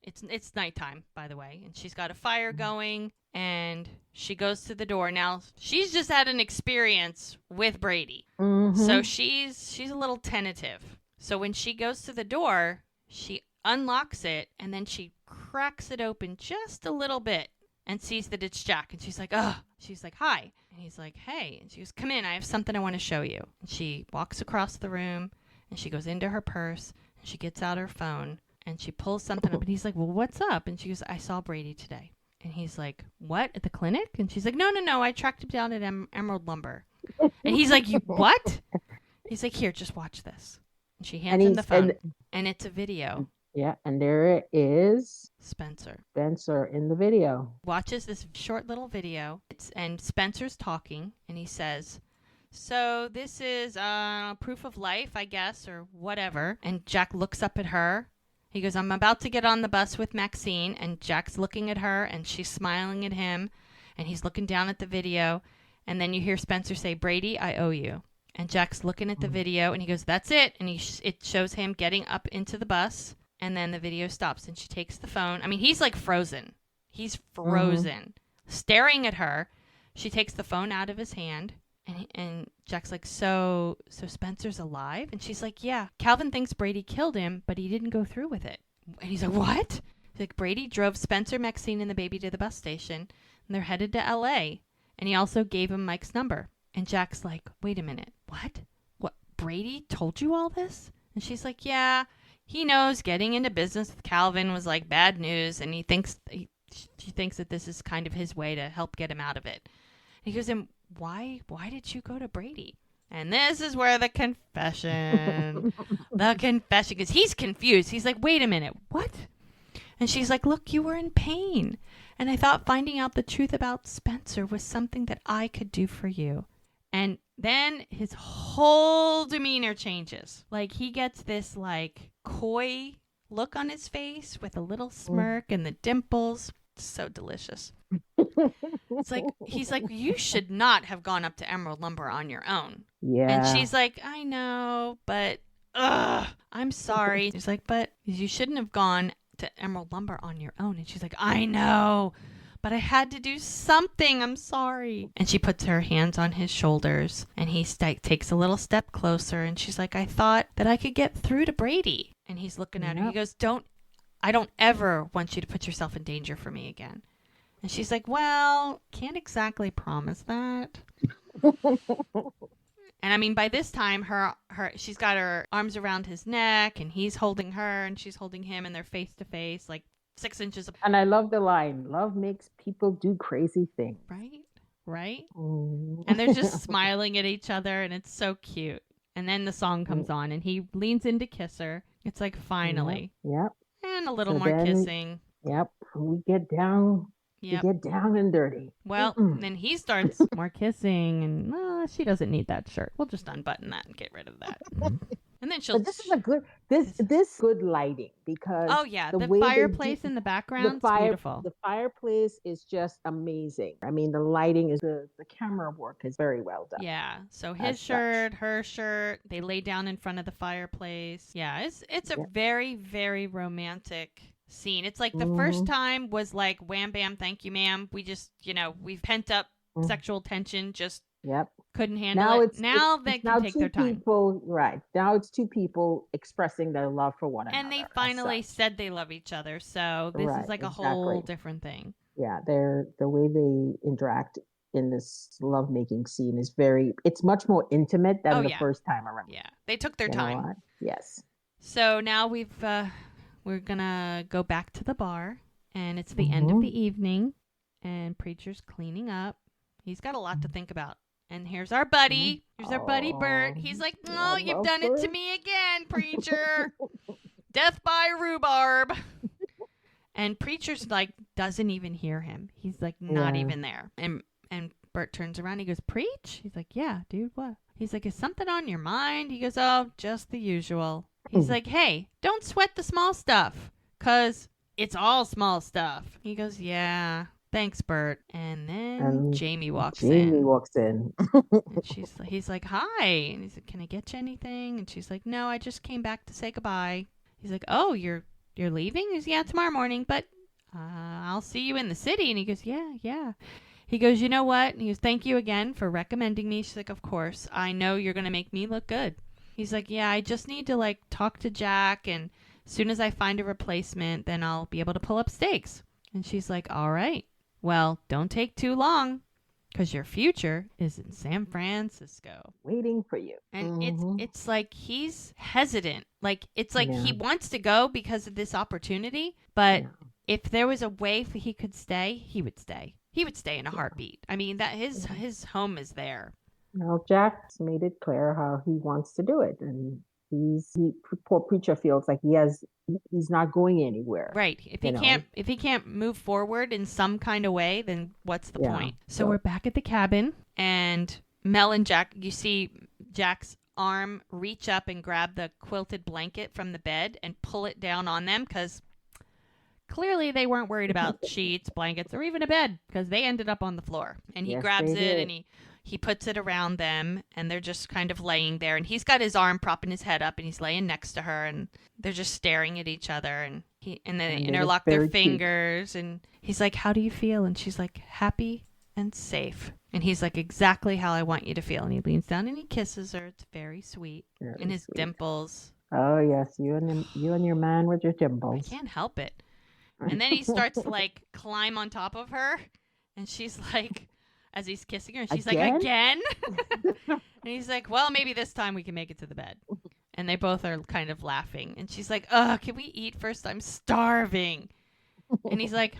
It's nighttime, by the way, and she's got a fire going, and she goes to the door. Now she's just had an experience with Brady, so she's a little tentative. So when she goes to the door, she unlocks it, and then she cracks it open just a little bit and sees that it's Jack. And she's like, ugh. She's like, hi. And he's like, hey. And she goes, come in. I have something I want to show you. And she walks across the room, and she goes into her purse, and she gets out her phone, and she pulls something up. And he's like, well, what's up? And she goes, I saw Brady today. And he's like, what? At the clinic? And she's like, no. I tracked him down at Emerald Lumber. And he's like, you what? He's like, here, just watch this. She hands him the phone, and it's a video. Yeah, and there is Spencer in the video. Watches this short little video, and Spencer's talking, and he says, so this is proof of life, I guess, or whatever. And Jack looks up at her. He goes, I'm about to get on the bus with Maxine, and Jack's looking at her, and she's smiling at him, and he's looking down at the video, and then you hear Spencer say, Brady, I owe you. And Jack's looking at the video, and he goes, that's it. And it shows him getting up into the bus, and then the video stops, and she takes the phone. I mean, he's like frozen. He's frozen, staring at her. She takes the phone out of his hand, and Jack's like, so Spencer's alive? And she's like, yeah. Calvin thinks Brady killed him, but he didn't go through with it. And he's like, what? He's like, Brady drove Spencer, Maxine, and the baby to the bus station, and they're headed to L.A., and he also gave him Mike's number. And Jack's like, wait a minute, what? What, Brady told you all this? And she's like, yeah, he knows getting into business with Calvin was like bad news, and she thinks that this is kind of his way to help get him out of it. And he goes, and why did you go to Brady? And this is where the confession, because he's confused. He's like, wait a minute, what? And she's like, look, you were in pain. And I thought finding out the truth about Spencer was something that I could do for you. And then his whole demeanor changes. Like, he gets this, like, coy look on his face with a little smirk and the dimples. So delicious. It's like, he's like, you should not have gone up to Emerald Lumber on your own. Yeah. And she's like, I know, but I'm sorry. He's like, but you shouldn't have gone to Emerald Lumber on your own. And she's like, I know, but I had to do something. I'm sorry. And she puts her hands on his shoulders, and he takes a little step closer, and she's like, I thought that I could get through to Brady. And he's looking at her. He goes, I don't ever want you to put yourself in danger for me again. And she's like, well, can't exactly promise that. And I mean, by this time, she's got her arms around his neck, and he's holding her, and she's holding him, and they're face to face, like 6 inches apart. And I love the line, love makes people do crazy things. Right? And they're just smiling at each other, and it's so cute. And then the song comes on, and he leans in to kiss her. It's like, finally. Yep. And a little more kissing. Yep. We get down. Yep. We get down and dirty. Well, then he starts more kissing, and she doesn't need that shirt. We'll just unbutton that and get rid of that. And then she'll. But this is a good good lighting, because the fireplace in the background is beautiful. The fireplace is just amazing. I mean, the lighting is the camera work is very well done. Yeah. So his shirt, her shirt, they lay down in front of the fireplace. Yeah, it's a very, very romantic scene. It's like the first time was like, wham bam, thank you ma'am. We just, we've pent up sexual tension, just couldn't handle it. Now they can take their time. Right. Now it's two people expressing their love for one another. And they finally said they love each other. So this is like a whole different thing. Yeah, the way they interact in this lovemaking scene is it's much more intimate than the first time around. Yeah. They took their time. Yes. So now we're gonna go back to the bar, and it's the end of the evening, and Preacher's cleaning up. He's got a lot to think about. And here's our buddy. Here's our buddy Bert. He's like, oh, you've done it to me again, Preacher. Death by rhubarb. And Preacher's like, doesn't even hear him. He's like, not even there. And Bert turns around. He goes, Preach? He's like, yeah, dude, what? He's like, is something on your mind? He goes, oh, just the usual. He's like, hey, don't sweat the small stuff, because it's all small stuff. He goes, yeah, thanks, Bert. And then Jamie walks in. And he's like, hi. And he's like, can I get you anything? And she's like, no, I just came back to say goodbye. He's like, oh, you're leaving? He goes, yeah, tomorrow morning, but I'll see you in the city. And he goes, yeah. He goes, you know what? And he goes, thank you again for recommending me. She's like, of course. I know you're going to make me look good. He's like, yeah, I just need to talk to Jack, and as soon as I find a replacement, then I'll be able to pull up stakes. And she's like, all right, well, don't take too long, because your future is in San Francisco. Waiting for you. And it's like he's hesitant. Like, it's like he wants to go because of this opportunity, but if there was a way he could stay, he would stay. He would stay in a heartbeat. I mean, that his home is there. Now, Jack's made it clear how he wants to do it, and poor Preacher feels like he's not going anywhere. Right. If he can't move forward in some kind of way, then what's the point? So we're back at the cabin, and Mel and Jack, you see Jack's arm reach up and grab the quilted blanket from the bed and pull it down on them, because clearly they weren't worried about sheets, blankets, or even a bed, because they ended up on the floor. And he grabs it and he puts it around them, and they're just kind of laying there. And he's got his arm propping his head up, and he's laying next to her, and they're just staring at each other. And And then they And they look interlock their very cute. fingers, and he's like, "How do you feel?" And she's like, "Happy and safe." And he's like, "Exactly how I want you to feel." And he leans down and he kisses her. It's very sweet. Very And his sweet. dimples. Oh yes, you and your man with your I dimples. can't help it. And then he starts to like climb on top of her, and she's like, as he's kissing her, and she's like, "Again?" And he's like, "Well, maybe this time we can make it to the bed." And they both are kind of laughing. And she's like, "Ugh, can we eat first? I'm starving." And he's like,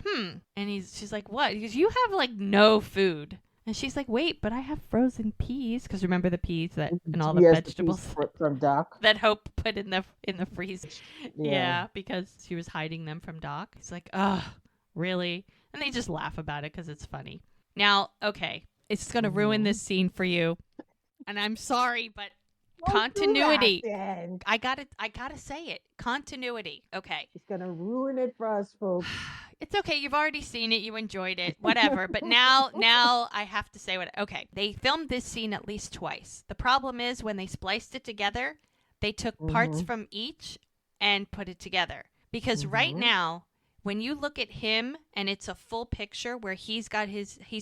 And she's like, "What?" He goes, "You have like no food." And she's like, "Wait, but I have frozen peas." Because remember the peas that and all the vegetables the peas from Doc that Hope put in the freezer. Yeah, because she was hiding them from Doc. He's like, "Ugh, really?" And they just laugh about it because it's funny. Now, okay, it's going to ruin this scene for you. And I'm sorry, but continuity. I gotta say it. Continuity. Okay. It's gonna ruin it for us, folks. It's okay. You've already seen it. You enjoyed it. Whatever. But now I have to say what. Okay. They filmed this scene at least twice. The problem is when they spliced it together, they took parts from each and put it together. Because right now, when you look at him and it's a full picture where he's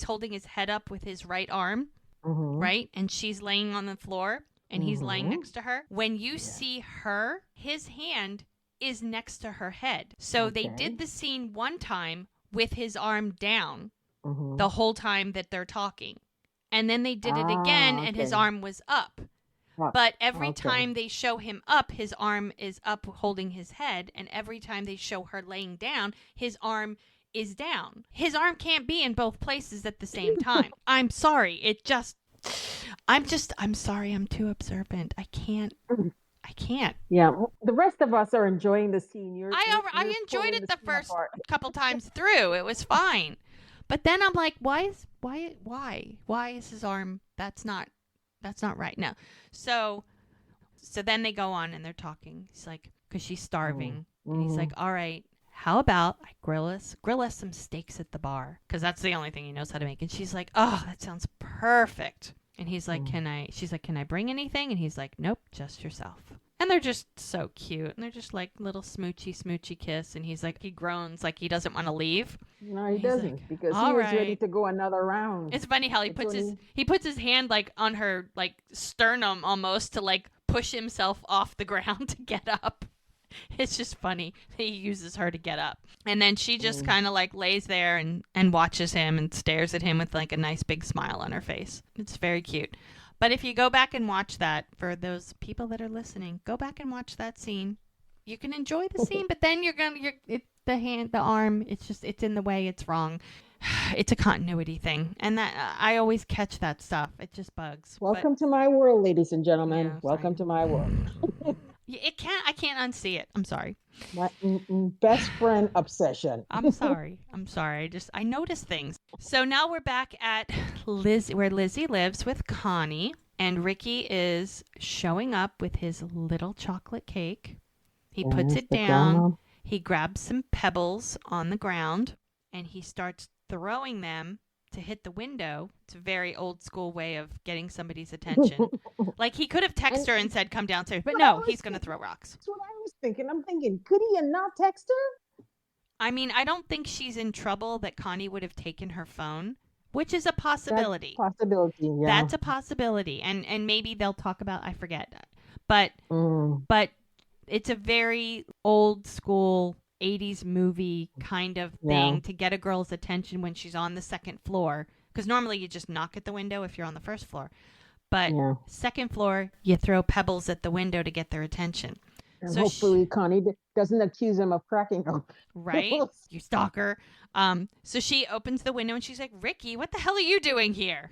holding his head up with his right arm, right? And she's laying on the floor. And he's lying next to her. When you see her, his hand is next to her head. So they did the scene one time with his arm down the whole time that they're talking. And then they did it again and his arm was up. But every time they show him up, his arm is up holding his head. And every time they show her laying down, his arm is down. His arm can't be in both places at the same time. I'm sorry. I'm sorry. I'm too observant. I can't. Yeah, the rest of us are enjoying the scene. I enjoyed it the first couple times through. It was fine. But then I'm like, why is his arm? That's not right. No. So then they go on and they're talking. He's like, because she's starving. And he's like, all right, how about I grill us some steaks at the bar? Because that's the only thing he knows how to make. And she's like, oh, that sounds perfect. And he's like, she's like, can I bring anything? And he's like, nope, just yourself. And they're just so cute. And they're just like little smoochy kiss. And he's like, he groans like he doesn't want to leave. No, he doesn't, like, because he was ready to go another round. It's funny how he puts his hand like on her like sternum almost to like push himself off the ground to get up. It's just funny that he uses her to get up. And then she just kind of like lays there and watches him and stares at him with like a nice big smile on her face. It's very cute. But if you go back and watch that, for those people that are listening, go back and watch that scene. You can enjoy the scene, but then the arm, it's in the way, it's wrong. It's a continuity thing. And that I always catch that stuff. It just bugs. Welcome to my world, ladies and gentlemen. Yeah, welcome to my world. I can't unsee it. I'm sorry. My best friend obsession. I'm sorry. I notice things. So now we're back at where Lizzie lives with Connie, and Ricky is showing up with his little chocolate cake. He puts it down. He grabs some pebbles on the ground, and he starts throwing them to hit the window. It's a very old school way of getting somebody's attention. Like he could have texted her and said, come downstairs, but no, he's going to throw rocks. That's what I was thinking. I'm thinking, could he not text her? I mean, I don't think she's in trouble that Connie would have taken her phone, which is a possibility. Yeah. That's a possibility. And maybe they'll talk about, I forget. But it's a very old school 80s movie kind of thing to get a girl's attention when she's on the second floor. Because normally you just knock at the window if you're on the first floor. But second floor, you throw pebbles at the window to get their attention. And so hopefully Connie doesn't accuse him of cracking them. Right? You stalker. So she opens the window and she's like, Ricky, what the hell are you doing here?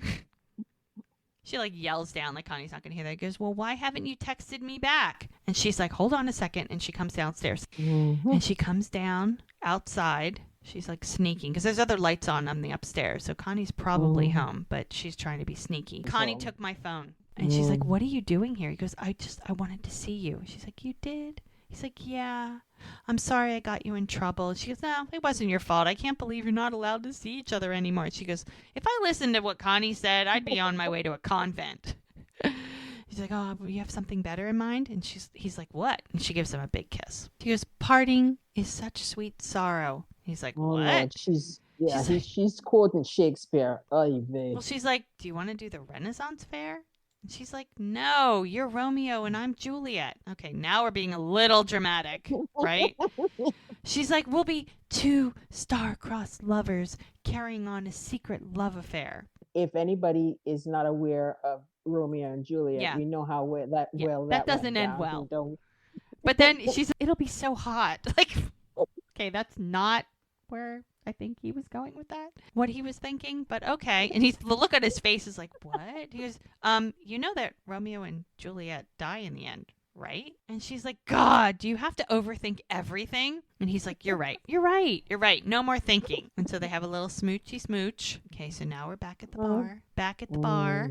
She like yells down like Connie's not going to hear that. He goes, well, why haven't you texted me back? And she's like, hold on a second. And she comes downstairs. And she comes down outside. She's like sneaking because there's other lights on the upstairs. So Connie's probably home, but she's trying to be sneaky. Connie took my phone. And she's like, what are you doing here? He goes, I wanted to see you. She's like, you did? He's like, yeah. I'm sorry I got you in trouble. She goes, no, it wasn't your fault. I can't believe you're not allowed to see each other anymore. She goes, if I listened to what Connie said, I'd be on my way to a convent. He's like, oh, you have something better in mind? And he's like, what? And she gives him a big kiss. She goes, parting is such sweet sorrow. He's like, Oh what? Lord, she's quoting Shakespeare. Oy vey. Well, she's like, do you want to do the Renaissance fair? And she's like, no, you're Romeo and I'm Juliet. Okay, now we're being a little dramatic, right? She's like, we'll be two star-crossed lovers carrying on a secret love affair. If anybody is not aware of Romeo and Juliet, we know how that doesn't end down. well. But then she's, it'll be so hot. Like, okay, that's not where I think he was going with that. What he was thinking, but okay. And the look on his face is like, what? He goes, you know that Romeo and Juliet die in the end, right? And she's like, God, do you have to overthink everything? And he's like, you're right. You're right. You're right. No more thinking. And so they have a little smoochy smooch. Okay, so now we're back at the bar. Back at the bar.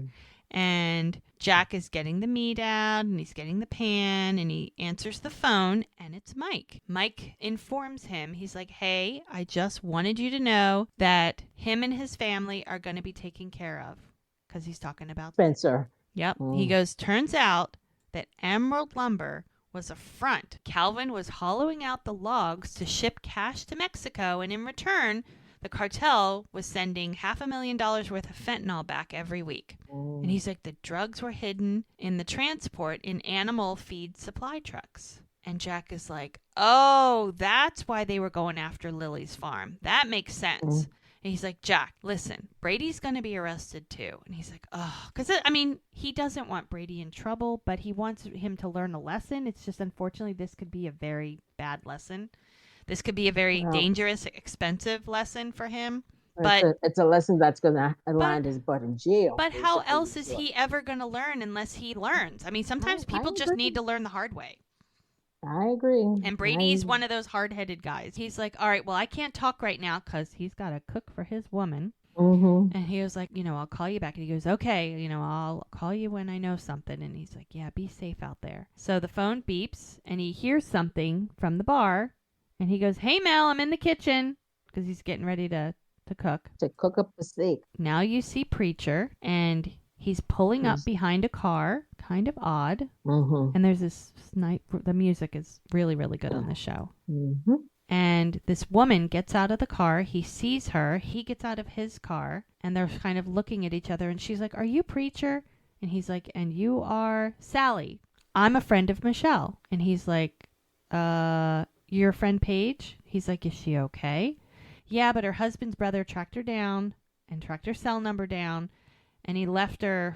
And Jack is getting the meat out, and he's getting the pan, and he answers the phone, and it's Mike. Mike informs him, he's like, hey, I just wanted you to know that him and his family are going to be taken care of. Because he's talking about Spencer. Yep. He goes, turns out that Emerald Lumber was a front. Calvin was hollowing out the logs to ship cash to Mexico, and in return, the cartel was sending $500,000 worth of fentanyl back every week. And he's like, the drugs were hidden in the transport in animal feed supply trucks. And Jack is like, oh, that's why they were going after Lily's farm. That makes sense. And he's like, Jack, listen, Brady's going to be arrested too. And he's like, oh, because, I mean, he doesn't want Brady in trouble, but he wants him to learn a lesson. It's just, unfortunately, this could be a very bad lesson. This could be a very dangerous, expensive lesson for him. But it's a lesson that's going to land his butt in jail. But how else is he ever going to learn unless he learns? I mean, sometimes people just need to learn the hard way. I agree. And Brady's one of those hard-headed guys. He's like, all right, well, I can't talk right now because he's got to cook for his woman. And he was like, I'll call you back. And he goes, okay, I'll call you when I know something. And he's like, yeah, be safe out there. So the phone beeps, and he hears something from the bar. And he goes, hey, Mel, I'm in the kitchen, because he's getting ready to cook. To cook up the steak. Now you see Preacher, and he's pulling up behind a car, kind of odd. And there's this night, the music is really, really good on this show. And this woman gets out of the car. He sees her. He gets out of his car, and they're kind of looking at each other. And she's like, are you Preacher? And he's like, and you are Sally. I'm a friend of Michelle. And he's like, your friend Paige? He's like, is she okay? Yeah, but her husband's brother tracked her down and tracked her cell number down, and he left her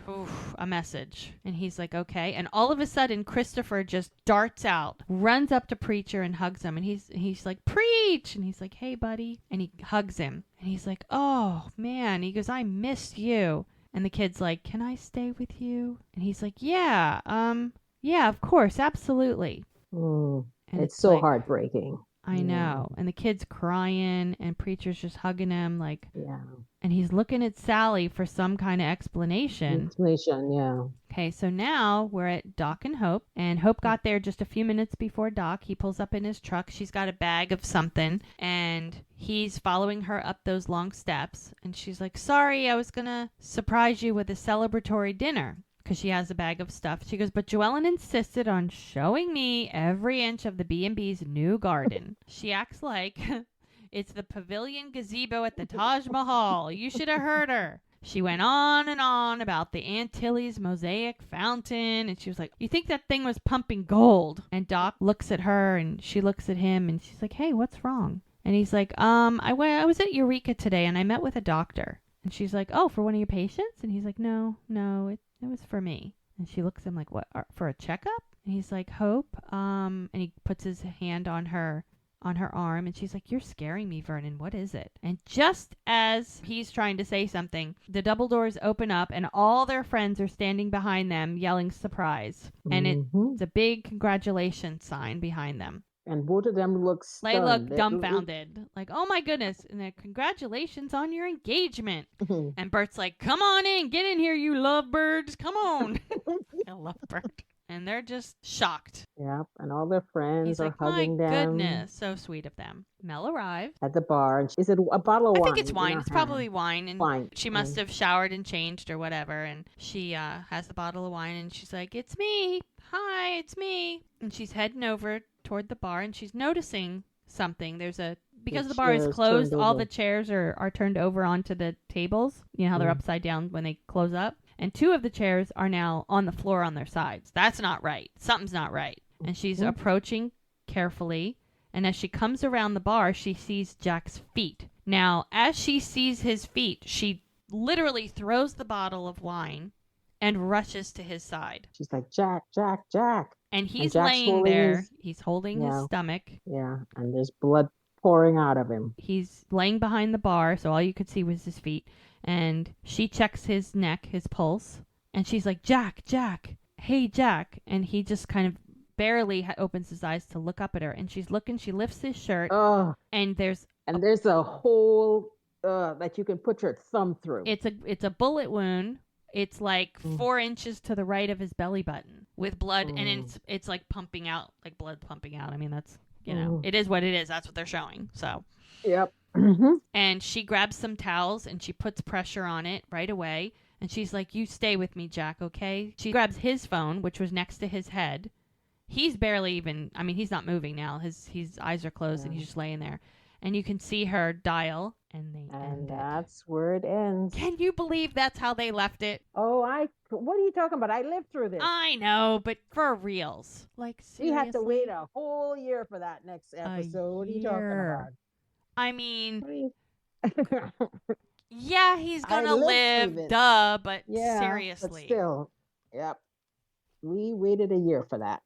a message. And he's like, okay. And all of a sudden, Christopher just darts out, runs up to Preacher and hugs him. And he's like, Preach! And he's like, hey, buddy. And he hugs him. And he's like, oh, man. He goes, I missed you. And the kid's like, can I stay with you? And he's like, yeah, of course, absolutely. And it's so heartbreaking. I know. And the kid's crying, and Preacher's just hugging him, like, and he's looking at Sally for some kind of explanation. Okay, so now we're at Doc and Hope, and Hope got there just a few minutes before Doc. He pulls up in his truck. She's got a bag of something, and he's following her up those long steps, and she's like, sorry, I was gonna surprise you with a celebratory dinner. Because she has a bag of stuff. She goes, but Joellen insisted on showing me every inch of the B&B's new garden. She acts like it's the pavilion gazebo at the Taj Mahal. You should have heard her. She went on and on about the Antilles mosaic fountain. And she was like, you think that thing was pumping gold? And Doc looks at her, and she looks at him, and she's like, hey, what's wrong? And he's like, I was at Eureka today, and I met with a doctor. And she's like, oh, for one of your patients? And he's like, no, it was for me. And she looks at him like, what, for a checkup? And he's like, Hope. And he puts his hand on her arm, and she's like, you're scaring me, Vernon. What is it? And just as he's trying to say something, the double doors open up, and all their friends are standing behind them yelling surprise. And it's a big congratulations sign behind them. And both of them look stunned. They look dumbfounded. Like, oh my goodness. And they're, congratulations on your engagement. And Bert's like, come on in. Get in here, you lovebirds. Come on. I love Bert. and they're just shocked. Yep, and all their friends He's are like, hugging my them goodness, so sweet of them. Mel arrived. at the bar. And is it a bottle of I wine think it's in wine. her It's hand? probably wine. And Wine. she must have showered and changed or whatever. And she has the bottle of wine and she's like, it's me. Hi, it's me. And she's heading over toward the bar and she's noticing something. Because the bar is closed, all the chairs are turned over onto the tables. You know how they're upside down when they close up? And 2 of the chairs are now on the floor on their sides. That's not right. Something's not right. And she's approaching carefully. And as she comes around the bar, she sees Jack's feet. Now, as she sees his feet, she literally throws the bottle of wine and rushes to his side. She's like, Jack, Jack, Jack. And he's laying there. He's holding his stomach. Yeah, and there's blood pouring out of him. He's laying behind the bar, so all you could see was his feet. And she checks his neck, his pulse. And she's like, Jack, Jack, hey, Jack. And he just kind of barely opens his eyes to look up at her. And she's looking, she lifts his shirt. And there's a hole that you can put your thumb through. It's a bullet wound. It's like 4 inches to the right of his belly button with blood. And it's like pumping out, like blood pumping out. I mean, that's, you know, it is what it is. That's what they're showing. So. Yep. And she grabs some towels and she puts pressure on it right away. And she's like, you stay with me, Jack, okay? She grabs his phone, which was next to his head. He's barely even, I mean, he's not moving now. His eyes are closed and he's just laying there. And you can see her dial and that's where it ends. Can you believe that's how they left it? Oh, what are you talking about? I lived through this. I know, but for reals. Like, seriously? We had to wait a whole year for that next episode. What are you talking about? I mean, yeah, he's gonna live, duh, but seriously. But still, yep. We waited a year for that.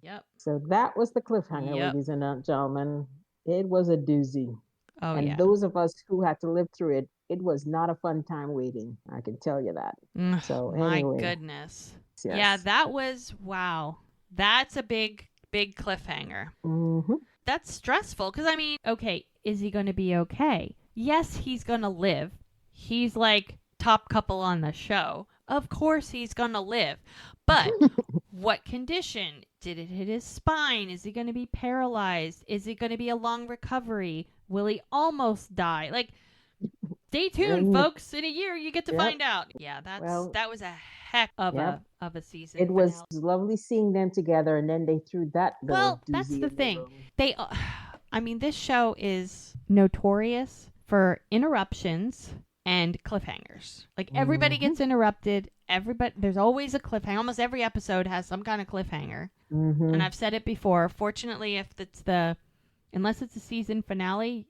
Yep. So that was the cliffhanger, ladies and gentlemen. It was a doozy. Oh, and those of us who had to live through it, it was not a fun time waiting. I can tell you that. So anyway. My goodness. Yes. Yeah, that was, wow. That's a big, big cliffhanger. That's stressful because, I mean, okay, is he going to be okay? Yes, he's going to live. He's like top couple on the show. Of course he's going to live. But what condition? Did it hit his spine? Is he going to be paralyzed? Is it going to be a long recovery? Will he almost die? Like, stay tuned, folks. In a year, you get to find out. Yeah, that was a heck of a season. It was lovely seeing them together, and then they threw that. Well, that's the thing. I mean, this show is notorious for interruptions and cliffhangers. Like, everybody gets interrupted. There's always a cliffhanger. Almost every episode has some kind of cliffhanger. And I've said it before. Fortunately, unless it's a season finale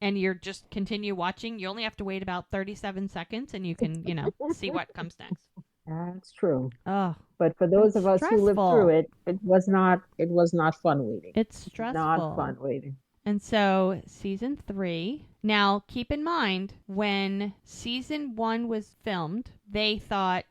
and you're just continue watching, you only have to wait about 37 seconds and you can, see what comes next. That's true. Oh, but for those of us who lived through it, it was not fun waiting. It's stressful. Not fun waiting. And so season 3, now keep in mind when season 1 was filmed, they thought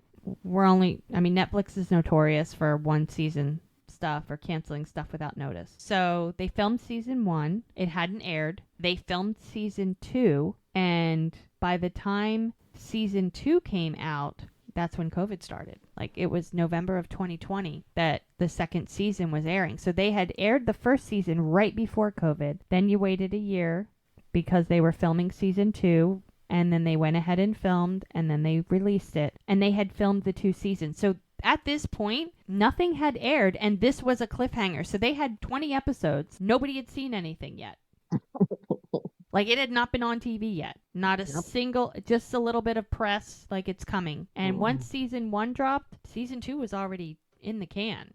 Netflix is notorious for one season stuff or canceling stuff without notice. So they filmed season 1. It hadn't aired. They filmed season 2. And by the time season 2 came out, that's when COVID started. Like, it was November of 2020 that the second season was airing. So they had aired the first season right before COVID. Then you waited a year because they were filming season 2. And then they went ahead and filmed, and then they released it. And they had filmed the 2 seasons. So at this point, nothing had aired, and this was a cliffhanger. So they had 20 episodes. Nobody had seen anything yet. Like, it had not been on TV yet. Not a single, just a little bit of press, like it's coming. And once season 1 dropped, season 2 was already in the can.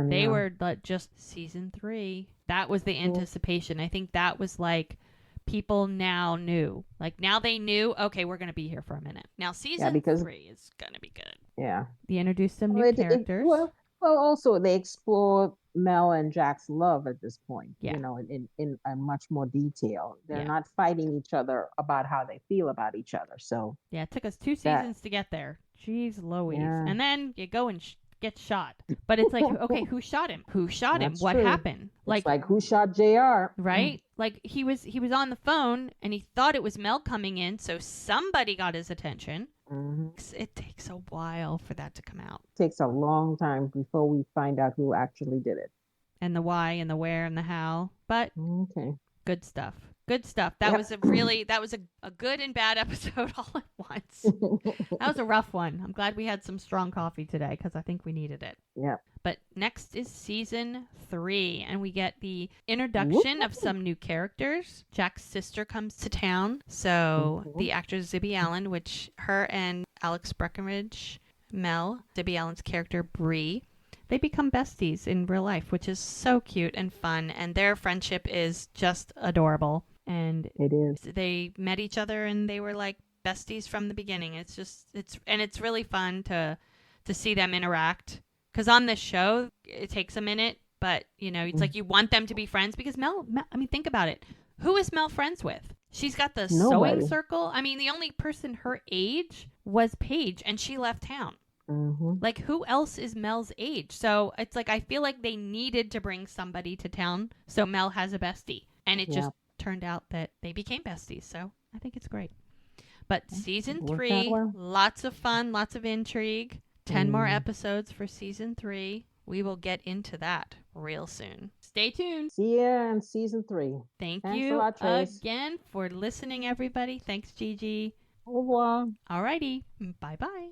They were just season 3. That was the anticipation. I think that was like, people now knew. Like, now they knew, okay, we're going to be here for a minute. Now, season 3 is going to be good. Yeah. They introduced some new characters. Well, also, they explore Mel and Jack's love at this point, in much more detail. They're not fighting each other about how they feel about each other. So yeah, it took us 2 seasons to get there. Jeez Louise. Yeah. And then you go and get shot. But it's like, okay, who shot him? Who shot him? What happened? It's like who shot JR? Right? Like, he was on the phone and he thought it was Mel coming in, so somebody got his attention. Mm-hmm. It takes a while for that to come out. Takes a long time before we find out who actually did it. And the why and the where and the how. But okay. Good stuff. Good stuff. That Yep. was a good and bad episode all at once. That was a rough one. I'm glad we had some strong coffee today because I think we needed it. Yep. But next is season 3, and we get the introduction of some new characters. Jack's sister comes to town. So the actress Zibby Allen, which her and Alex Breckenridge, Mel, Zibby Allen's character Bree, they become besties in real life, which is so cute and fun. And their friendship is just adorable. And it is. They met each other and they were like besties from the beginning. It's really fun to see them interact. Because on this show, it takes a minute, but it's like you want them to be friends because Mel, I mean, think about it. Who is Mel friends with? She's got the sewing circle. I mean, the only person her age was Paige, and she left town. Mm-hmm. Like, who else is Mel's age? So it's like I feel like they needed to bring somebody to town so Mel has a bestie. And it just turned out that they became besties. So I think it's great. But season 3, lots of fun, lots of intrigue. 10 more episodes for season 3. We will get into that real soon. Stay tuned. See ya in season 3. Thanks you a lot, again for listening, everybody. Thanks, Gigi. Au revoir. Alrighty. Bye-bye.